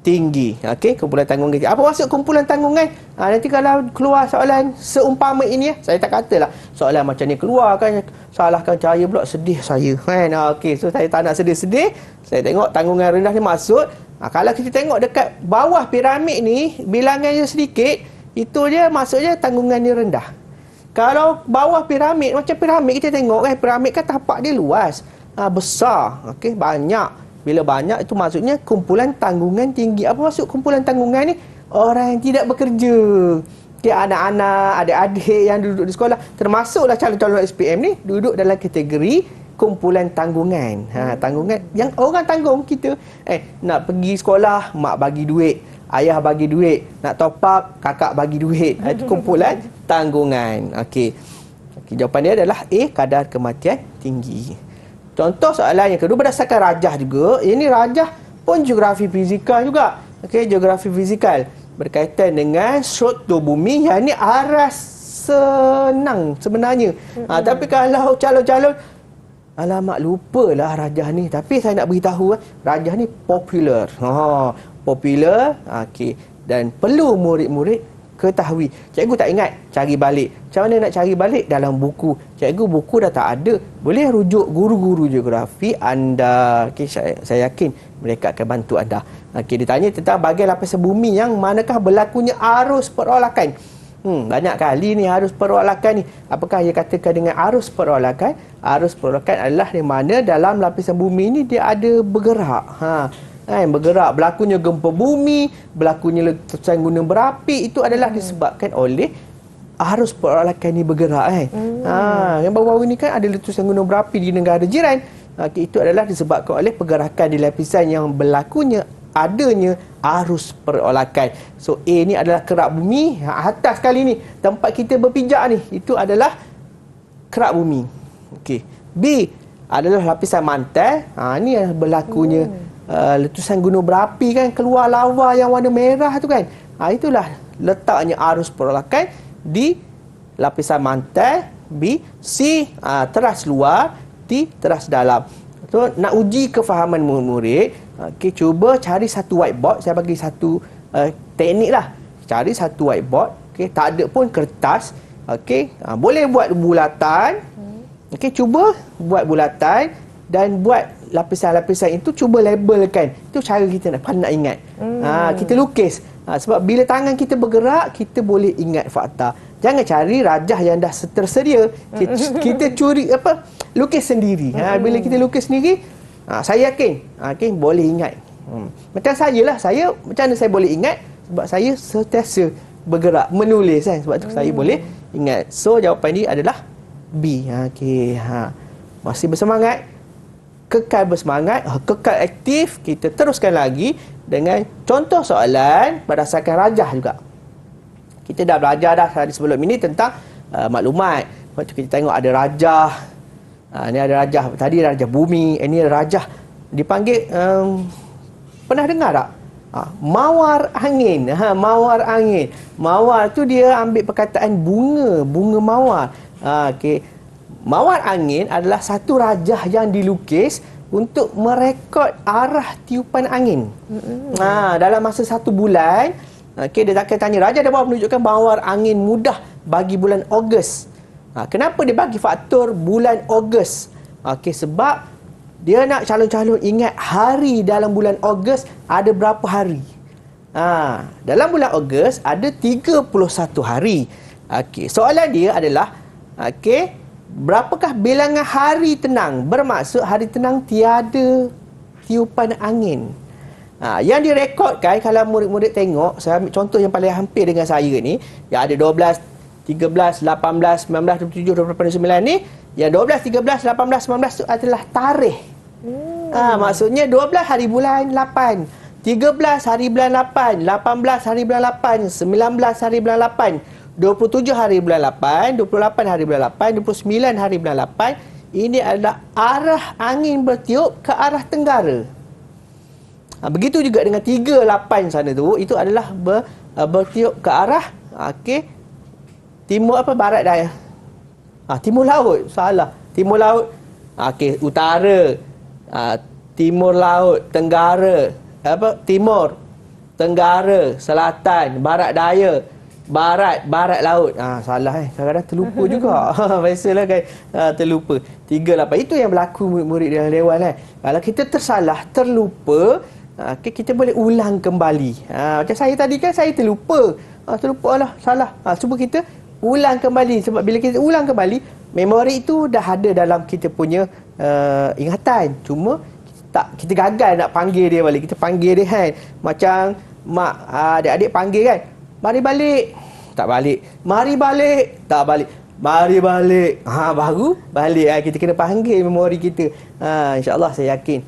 tinggi. Kumpulan tanggungan tinggi. Apa maksud kumpulan tanggungan? Nanti kalau keluar soalan seumpama ini, saya tak katalah soalan macam ni keluar kan, salahkan cahaya pula, sedih saya. So saya tak nak sedih-sedih. Saya tengok tanggungan rendah ni maksud, kalau kita tengok dekat bawah piramid ni, bilangannya sedikit, itu dia maksudnya tanggungan dia rendah. Kalau bawah piramid, macam piramid kita tengok kan, piramid kan tapak dia luas, besar, banyak. Bila banyak, itu maksudnya kumpulan tanggungan tinggi. Apa maksud kumpulan tanggungan ni? Orang yang tidak bekerja. Anak-anak, adik-adik yang duduk di sekolah, termasuklah calon-calon SPM ni, duduk dalam kategori kumpulan tanggungan. Tanggungan yang orang tanggung kita. Nak pergi sekolah, mak bagi duit, ayah bagi duit, nak top up, kakak bagi duit. Itu kumpulan tanggungan. Jawapan dia adalah A, kadar kematian tinggi. Contoh soalan yang kedua berdasarkan rajah juga. Ini rajah pun geografi fizikal juga. Geografi fizikal berkaitan dengan struktur bumi, yang ni aras senang sebenarnya. Tapi kalau calon-calon, alamak, lupalah rajah ni. Tapi saya nak beritahu, rajah ni popular. Popular, dan perlu murid-murid ketahui. Cikgu tak ingat, cari balik. Macam mana nak cari balik? Dalam buku. Cikgu, buku dah tak ada. Boleh rujuk guru-guru geografi anda. Saya yakin mereka akan bantu anda. Ditanya tentang bahagian lapisan bumi yang manakah berlakunya arus perolakan. Banyak kali ni arus perolakan ni. Apakah ia katakan dengan arus perolakan? Arus perolakan adalah di mana dalam lapisan bumi ni dia ada bergerak. Bergerak, berlakunya gempa bumi, berlakunya letusan gunung berapi, itu adalah disebabkan oleh arus perolakan ni bergerak. Yang baru-baru ni kan ada letusan gunung berapi di negara jiran. Itu adalah disebabkan oleh pergerakan di lapisan yang berlakunya adanya arus perolakan. So A ni adalah kerak bumi. Atas kali ni tempat kita berpijak ni, itu adalah kerak bumi. B adalah lapisan mantai. Ni yang berlakunya letusan gunung berapi kan, keluar lava yang warna merah tu kan. Itulah letaknya arus perolakan di lapisan mantai. B. C, teras luar. D, teras dalam. So nak uji kefahaman murid-murid, cuba cari satu whiteboard. Saya bagi satu teknik lah. Cari satu whiteboard, tak ada pun kertas. Boleh buat bulatan. Cuba buat bulatan dan buat lapisan-lapisan itu, cuba labelkan. Itu cara kita nak ingat. Kita lukis. Sebab bila tangan kita bergerak, kita boleh ingat fakta. Jangan cari rajah yang dah tersedia. Kita curi lukis sendiri. Bila kita lukis sendiri, saya yakin boleh ingat. Macam saya lah. Macam mana saya boleh ingat? Sebab saya sentiasa bergerak, menulis kan. Sebab tu saya boleh ingat. So jawapan ini adalah B. Masih bersemangat, kekal bersemangat, kekal aktif. Kita teruskan lagi dengan contoh soalan berdasarkan rajah juga. Kita dah belajar dah tadi sebelum ini tentang maklumat. Lepas tu kita tengok ada rajah Ini ada rajah, tadi rajah bumi, ini rajah dipanggil, pernah dengar tak? Mawar angin. Mawar angin. Mawar tu dia ambil perkataan bunga mawar. Okey. Mawar angin adalah satu rajah yang dilukis untuk merekod arah tiupan angin. Dalam masa 1 bulan, okey, dia akan tanya, rajah dapat menunjukkan mawar angin mudah bagi bulan Ogos. Kenapa dia bagi faktor bulan Ogos? Okey, sebab dia nak calon-calon ingat hari dalam bulan Ogos ada berapa hari. Dalam bulan Ogos ada 31 hari. Okey, soalan dia adalah, okey, berapakah bilangan hari tenang? Bermaksud hari tenang tiada tiupan angin. Yang direkodkan, kalau murid-murid tengok, saya ambil contoh yang paling hampir dengan saya ni, yang ada 12, 13, 18, 19, 27, 28, 29 ni, yang 12, 13, 18, 19 tu adalah tarikh. Maksudnya 12 hari bulan 8, 13 hari bulan 8, 18 hari bulan 8, 19 hari bulan 8, 27 hari bulan 8, 28 hari bulan 8, 29 hari bulan 8. Ini adalah arah angin bertiup ke arah tenggara. Begitu juga dengan 38 sana tu, itu adalah bertiup ke arah, okey, timur barat daya. Timur laut, salah. Timur laut. Okey, utara. Timur laut, tenggara. Timur, tenggara, selatan, barat daya. Barat laut. Salah kadang-kadang terlupa juga. Biasalah kan, terlupa. 38. Itu yang berlaku murid-murid dalam dewan Kalau kita tersalah, terlupa, kita boleh ulang kembali. Macam saya tadi kan, saya terlupa. Terlupa lah, salah. Cuba kita ulang kembali. Sebab bila kita ulang kembali, memori itu dah ada dalam kita punya ingatan. Cuma kita gagal nak panggil dia balik. Kita panggil dia kan, macam mak adik-adik panggil kan, mari balik, tak balik. Mari balik, tak balik. Mari balik, baru balik. Kita kena panggil memori kita. InsyaAllah saya yakin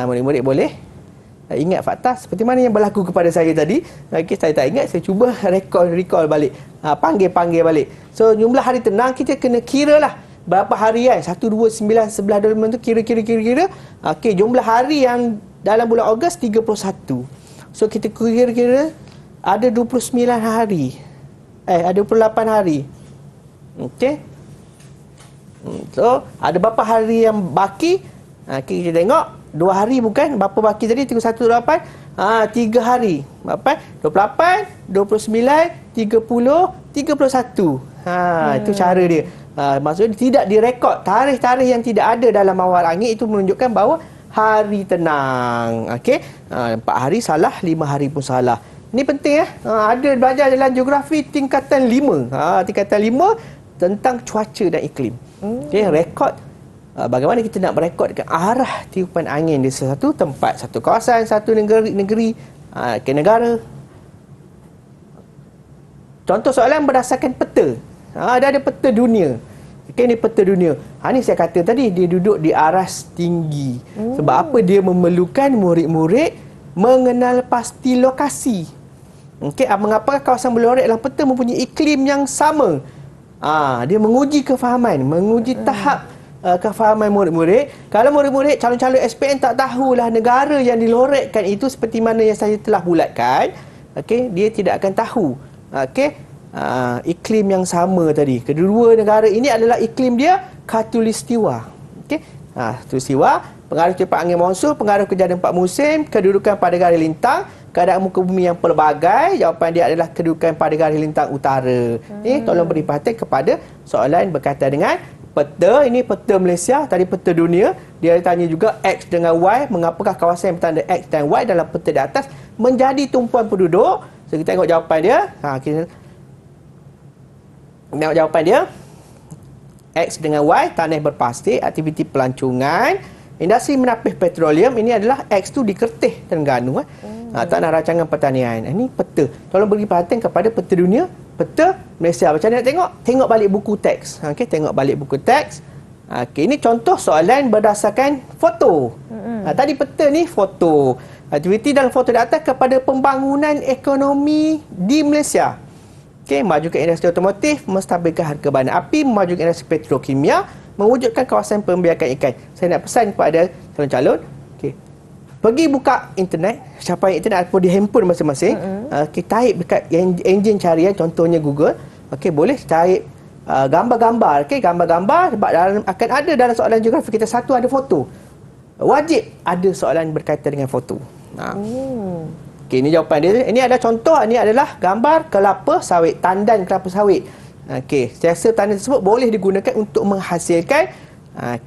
murid-murid boleh ingat fakta seperti mana yang berlaku kepada saya tadi. Saya tak ingat, saya cuba recall balik. Panggil balik. So jumlah hari tenang kita kena kira lah berapa hari kan. 1, 2, 9, 11, 12 tu kira. Okey, jumlah hari yang dalam bulan Ogos 31. So kita kira-kira ada 29 hari. Ada 28 hari. Okey. So ada berapa hari yang baki? Kita tengok 2 hari bukan? Berapa baki tadi? 31, 28. 3 hari. Berapa? 28, 29, 30, 31. Itu cara dia. Maksudnya tidak direkod. Tarikh-tarikh yang tidak ada dalam mawar angin itu menunjukkan bahawa hari tenang. Okey. 4 hari salah, 5 hari pun salah. Ini penting ada belajar dalam geografi tingkatan 5. Tingkatan 5 tentang cuaca dan iklim. Okey, rekod bagaimana kita nak merekodkan arah tiupan angin di satu tempat, satu kawasan, satu negeri ke negara. Contoh soalan berdasarkan peta. Ada peta dunia. Okey, ni peta dunia. Ni saya kata tadi, dia duduk di aras tinggi. Sebab apa? Dia memerlukan murid-murid mengenal pasti lokasi. Okey, mengapa kawasan Belorek dalam peta mempunyai iklim yang sama? Dia menguji kefahaman, menguji tahap kefahaman murid-murid. Kalau murid-murid calon-calon SPM tak tahulah negara yang dilorekkan itu seperti mana yang saya telah bulatkan, okey, dia tidak akan tahu okey iklim yang sama tadi. Kedua negara ini adalah iklim dia khatulistiwa. Okey, khatulistiwa, pengaruh tiupan angin monsun, pengaruh kejadian 4 musim, kedudukan pada garis lintang, keadaan muka bumi yang pelbagai. Jawapan dia adalah kedudukan pada garis lintang utara. Tolong beri perhatian kepada soalan berkaitan dengan peta. Ini peta Malaysia, tadi peta dunia. Dia tanya juga X dengan Y, mengapakah kawasan yang bertanda X dan Y dalam peta di atas menjadi tumpuan penduduk. So kita tengok jawapan dia. Kita tengok jawapan dia. X dengan Y, tanah berpasir, aktiviti pelancongan, industri menapis petroleum. Ini adalah X tu di Kertih, Terengganu. Tanah rancangan pertanian. Ini peta. Tolong beri perhatian kepada peta dunia, peta Malaysia. Macam mana nak tengok? Tengok balik buku teks. Okey, tengok balik buku teks. Okey, ini contoh soalan berdasarkan foto. Tadi peta ni foto. Aktiviti dalam foto di atas kepada pembangunan ekonomi di Malaysia. Okey, majukan industri otomotif, menstabilkan harga bahan api, memajukan industri petrokimia, mewujudkan kawasan pembiakan ikan. Saya nak pesan kepada calon-calon, pergi buka internet, capai internet ataupun di handphone masing-masing, type dekat enjin carian, contohnya Google, boleh type gambar-gambar, gambar-gambar, sebab akan ada dalam soalan geografi kita satu ada foto. Wajib ada soalan berkaitan dengan foto. Ini jawapan dia. Ini adalah contoh, ini adalah gambar kelapa sawit, tandan kelapa sawit. Saya rasa tandan tersebut boleh digunakan untuk menghasilkan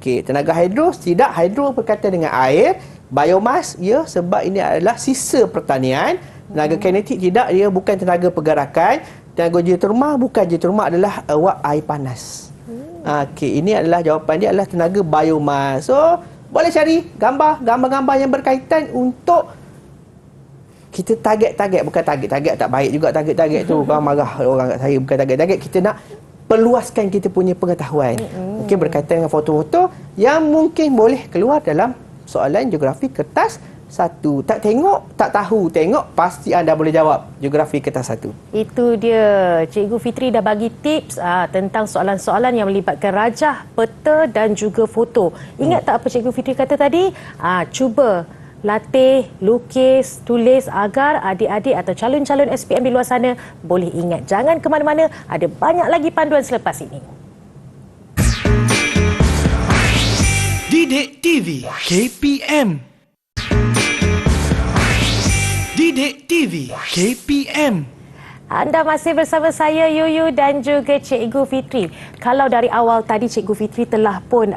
tenaga hidro, tidak hidro berkaitan dengan air, biomas, ya, sebab ini adalah sisa pertanian. Tenaga kinetik tidak, dia bukan tenaga pergerakan. Tenaga geotermal bukan, geotermal adalah uap air panas. Ini adalah jawapan dia adalah tenaga biomas. So, boleh cari gambar-gambar yang berkaitan untuk kita target, bukan target tak baik juga target tu. Orang marah orang kat saya, bukan target. Kita nak perluaskan kita punya pengetahuan. Berkaitan dengan foto-foto yang mungkin boleh keluar dalam soalan geografi kertas 1. Tak tengok, tak tahu, tengok pasti anda boleh jawab geografi kertas 1. Itu dia. Cikgu Fitri dah bagi tips tentang soalan-soalan yang melibatkan rajah, peta dan juga foto. Ingat tak apa Cikgu Fitri kata tadi? Cuba latih, lukis, tulis agar adik-adik atau calon-calon SPM di luar sana boleh ingat. Jangan ke mana-mana, ada banyak lagi panduan selepas ini. Didik TV KPM. Didik TV KPM. Anda masih bersama saya Yuyu dan juga Cikgu Fitri. Kalau dari awal tadi Cikgu Fitri telah pun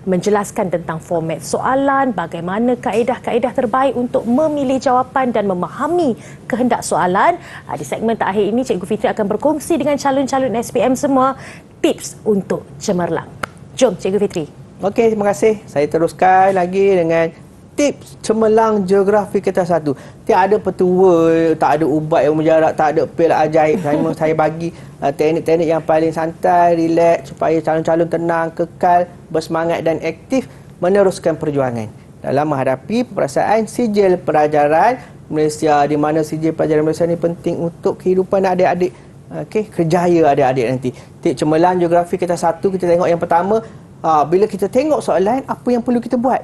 menjelaskan tentang format soalan, bagaimana kaedah-kaedah terbaik untuk memilih jawapan dan memahami kehendak soalan. Di segmen terakhir ini Cikgu Fitri akan berkongsi dengan calon-calon SPM semua tips untuk cemerlang. Jom Cikgu Fitri. Okey, terima kasih. Saya teruskan lagi dengan tips cemerlang geografi kertas 1. Tak ada petua, tak ada ubat yang menjarak, tak ada pil ajaib. Saya bagi teknik-teknik yang paling santai, relax supaya calon-calon tenang, kekal, bersemangat dan aktif meneruskan perjuangan dalam menghadapi perasaan sijil pelajaran Malaysia, di mana sijil pelajaran Malaysia ini penting untuk kehidupan adik-adik. Kerjaya adik-adik nanti. Tips cemerlang geografi kertas 1, kita tengok yang pertama, bila kita tengok soalan, apa yang perlu kita buat?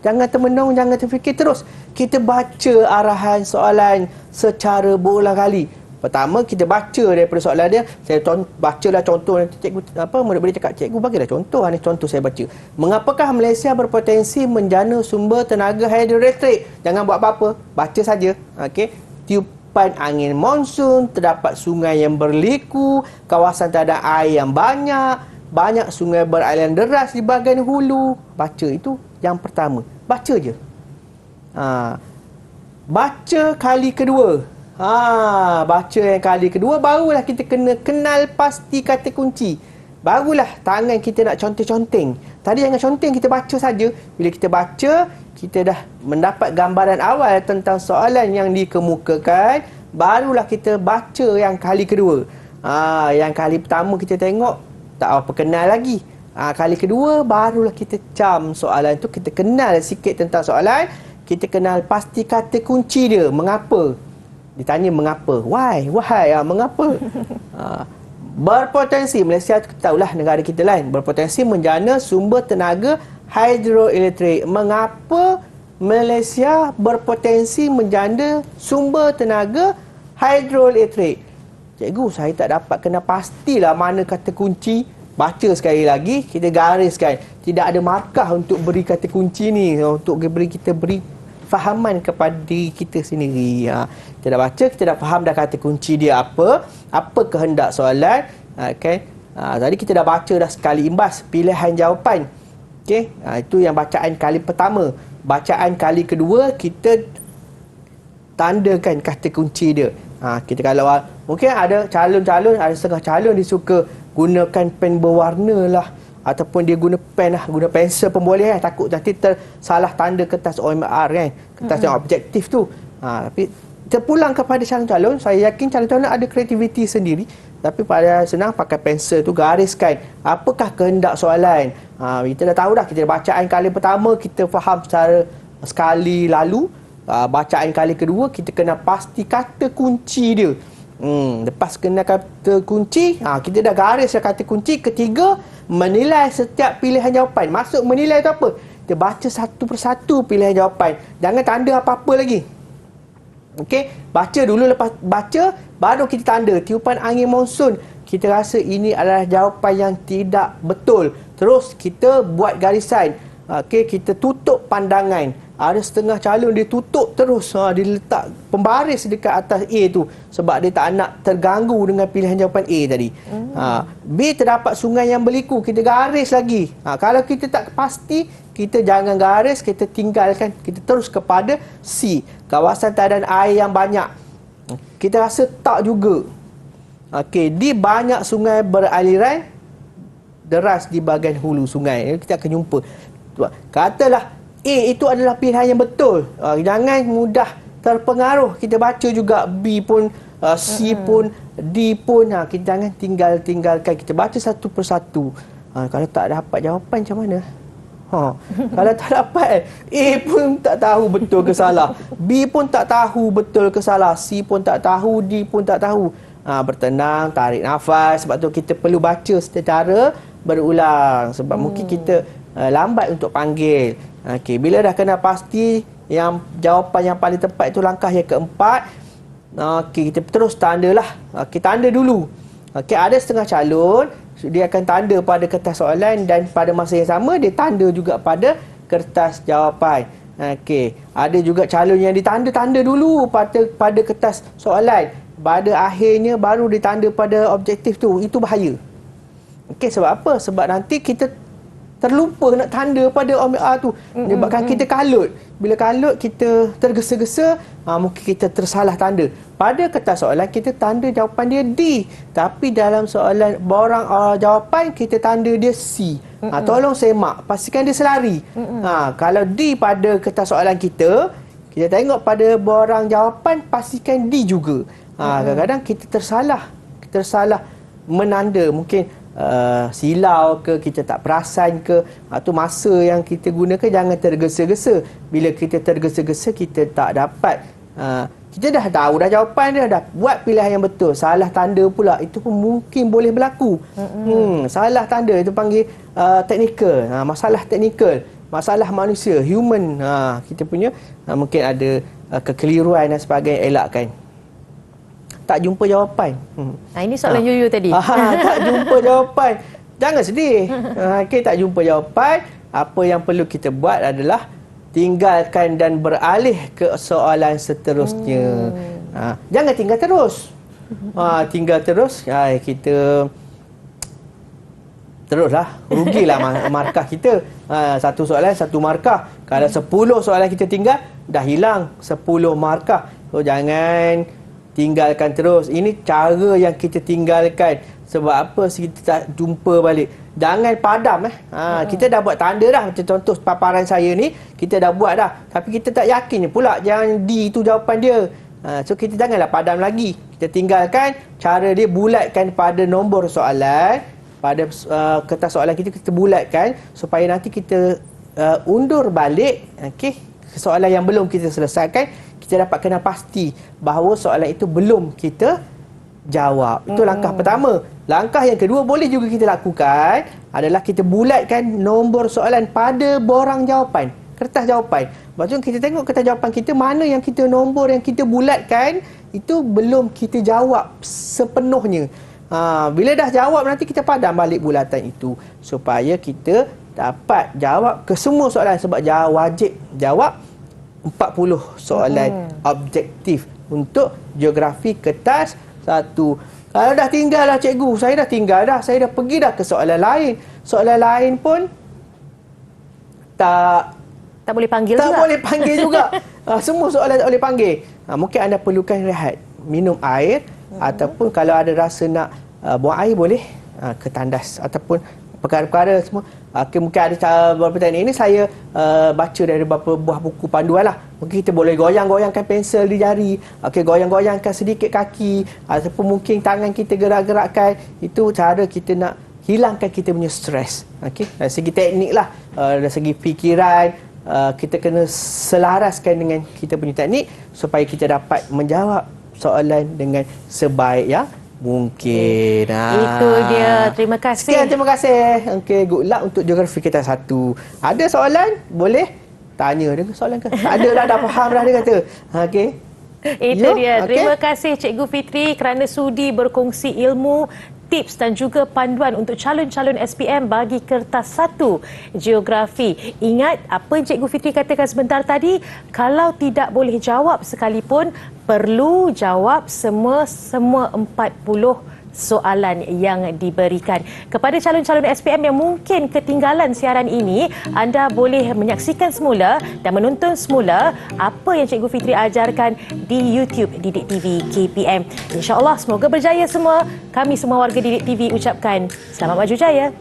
Jangan termenung, jangan terfikir terus. Kita baca arahan soalan secara berulang kali. Pertama, kita baca daripada soalan dia. Saya bacalah contoh, nanti cikgu murid-murid cakap, cikgu bagilah contoh. Ini contoh saya baca. Mengapakah Malaysia berpotensi menjana sumber tenaga hidroelektrik? Jangan buat apa-apa, baca saja. Tiupan angin monsun, terdapat sungai yang berliku, kawasan tak ada air yang banyak sungai beraliran deras di bahagian hulu. Baca itu yang pertama. Baca je. Baca kali kedua. Baca yang kali kedua, barulah kita kena kenal pasti kata kunci. Barulah tangan kita nak conteng-conteng. Tadi jangan conteng, kita baca saja. Bila kita baca, kita dah mendapat gambaran awal tentang soalan yang dikemukakan. Barulah kita baca yang kali kedua. Yang kali pertama kita tengok, tak apa kenal lagi. Kali kedua, barulah kita cam soalan tu. Kita kenal sikit tentang soalan. Kita kenal pasti kata kunci dia. Mengapa? Ditanya mengapa. Why? Mengapa? Berpotensi, Malaysia tahulah negara kita lain, berpotensi menjana sumber tenaga hidroelektrik. Mengapa Malaysia berpotensi menjana sumber tenaga hidroelektrik? Cikgu, saya tak dapat kena pastilah mana kata kunci. Baca sekali lagi, kita gariskan. Tidak ada markah untuk beri kata kunci ni, untuk kita beri fahaman kepada diri kita sendiri. Kita dah baca, kita dah faham dah kata kunci dia apa kehendak soalan. Tadi kita dah baca dah sekali imbas pilihan jawapan. Itu yang bacaan kali pertama. Bacaan kali kedua, kita tandakan kata kunci dia. Kita kalau mungkin ada calon-calon, ada setengah calon dia suka gunakan pen berwarna lah, ataupun dia guna pen lah, guna pensel pun boleh kan. Takut nanti salah tanda kertas OMR kan, kertas yang objektif tu. Tapi terpulang kepada calon-calon, saya yakin calon-calon ada kreativiti sendiri. Tapi pada senang pakai pensel tu, gariskan apakah kehendak soalan. Kita dah tahu dah, kita bacaan kali pertama kita faham secara sekali lalu. Bacaan kali kedua kita kena pasti kata kunci dia. Lepas kenal kata kunci, kita dah garis dah kata kunci. Ketiga, menilai setiap pilihan jawapan. Maksud menilai itu apa? Kita baca satu persatu pilihan jawapan. Jangan tanda apa-apa lagi. Okey, baca dulu, lepas baca baru kita tanda. Tiupan angin monsun, kita rasa ini adalah jawapan yang tidak betul. Terus kita buat garisan. Okey, kita tutup pandangan. Ada setengah calon dia tutup terus, dia letak pembaris dekat atas A tu sebab dia tak nak terganggu dengan pilihan jawapan A tadi. B, terdapat sungai yang berliku, kita garis lagi. Kalau kita tak pasti, kita jangan garis, kita tinggalkan, kita terus kepada C, kawasan tadan air yang banyak. Kita rasa tak juga. Okey, D, banyak sungai beraliran deras di bahagian hulu sungai. Kita akan jumpa. Katalah A itu adalah pilihan yang betul. Jangan mudah terpengaruh. Kita baca juga B pun, C pun, D pun. Kita jangan tinggalkan. Kita baca satu persatu. Kalau tak dapat jawapan macam mana? Kalau tak dapat, A pun tak tahu betul ke salah. B pun tak tahu betul ke salah. C pun tak tahu, D pun tak tahu. Bertenang, tarik nafas. Sebab tu kita perlu baca secara berulang. Sebab mungkin kita lambat untuk panggil. Okey, bila dah kena pasti yang jawapan yang paling tepat itu langkah yang keempat. Okey, kita terus tandalah. Okey, tanda dulu. Okey, ada setengah calon dia akan tanda pada kertas soalan dan pada masa yang sama dia tanda juga pada kertas jawapan. Okey, ada juga calon yang ditanda-tanda dulu pada kertas soalan. Pada akhirnya baru ditanda pada objektif tu. Itu bahaya. Okey, sebab apa? Sebab nanti kita terlupa nak tanda pada OMA tu. Menyebabkan kita kalut. Bila kalut, kita tergesa-gesa, mungkin kita tersalah tanda. Pada kertas soalan, kita tanda jawapan dia D. Tapi dalam soalan borang jawapan, kita tanda dia C. Tolong semak. Pastikan dia selari. Kalau D pada kertas soalan kita tengok pada borang jawapan, pastikan D juga. Kadang-kadang kita tersalah menanda. Mungkin silau ke, kita tak perasan ke, tu masa yang kita gunakan. Jangan tergesa-gesa. Bila kita tergesa-gesa, kita tak dapat, kita dah tahu dah jawapan dia, dah buat pilihan yang betul, salah tanda pula, itu pun mungkin boleh berlaku. Salah tanda itu panggil teknikal, masalah teknikal, masalah manusia, human. Kita punya mungkin ada kekeliruan dan sebagainya, elakkan. Tak jumpa jawapan. Ini soalan Yuyu tadi. Tak jumpa jawapan. Jangan sedih. Okay, tak jumpa jawapan. Apa yang perlu kita buat adalah tinggalkan dan beralih ke soalan seterusnya. Jangan tinggal terus. Tinggal terus, kita teruslah rugilah markah kita. Satu soalan, satu markah. Kalau 10 soalan kita tinggal, dah hilang 10 markah. So, jangan tinggalkan terus. Ini cara yang kita tinggalkan. Sebab apa kita tak jumpa balik. Jangan padam. Kita dah buat tanda dah. Macam contoh paparan saya ni, kita dah buat dah. Tapi kita tak yakin pula jangan D itu jawapan dia. So kita janganlah padam lagi. Kita tinggalkan. Cara dia bulatkan pada nombor soalan. Pada kertas soalan kita bulatkan. Supaya nanti kita undur balik. Okay, soalan yang belum kita selesaikan. Kita dapat kena pasti bahawa soalan itu belum kita jawab. Itu langkah pertama. Langkah yang kedua boleh juga kita lakukan adalah kita bulatkan nombor soalan pada borang jawapan, kertas jawapan. Maksudnya kita tengok kertas jawapan kita, mana yang kita nombor yang kita bulatkan itu belum kita jawab sepenuhnya. Bila dah jawab, nanti kita padam balik bulatan itu supaya kita dapat jawab ke semua soalan. Sebab wajib jawab 40 soalan objektif untuk geografi kertas 1. Kalau dah tinggal dah cikgu, saya dah tinggal dah, saya dah pergi dah ke soalan lain. Soalan lain pun tak boleh panggil juga. Tak boleh panggil juga. Semua soalan tak boleh panggil. Mungkin anda perlukan rehat, minum air, ataupun kalau ada rasa nak buang air boleh ke tandas ataupun perkara-perkara semua. Mungkin ada cara beberapa teknik ini saya baca dari beberapa buah buku panduan lah. Mungkin kita boleh goyang-goyangkan pensel di jari, goyang-goyangkan sedikit kaki, ataupun mungkin tangan kita gerak-gerakkan. Itu cara kita nak hilangkan kita punya stres. Dari segi teknik lah, dari segi fikiran, kita kena selaraskan dengan kita punya teknik supaya kita dapat menjawab soalan dengan sebaik yang mungkin. Itu dia. Terima kasih. Sekian, terima kasih. Okey, good luck untuk geografi kita 1. Ada soalan? Boleh tanya dengan soalan ke? Tak ada dah faham dah dia kata. Okey. Itu dia. Okey. Terima kasih Cikgu Fitri kerana sudi berkongsi ilmu, tips dan juga panduan untuk calon-calon SPM bagi kertas 1 geografi. Ingat apa yang Cikgu Fitri katakan sebentar tadi, kalau tidak boleh jawab sekalipun, perlu jawab semua 40 soalan yang diberikan. Kepada calon-calon SPM yang mungkin ketinggalan siaran ini, anda boleh menyaksikan semula dan menonton semula apa yang Cikgu Fitri ajarkan di YouTube Didik TV KPM. InsyaAllah semoga berjaya semua. Kami semua warga Didik TV ucapkan selamat maju jaya.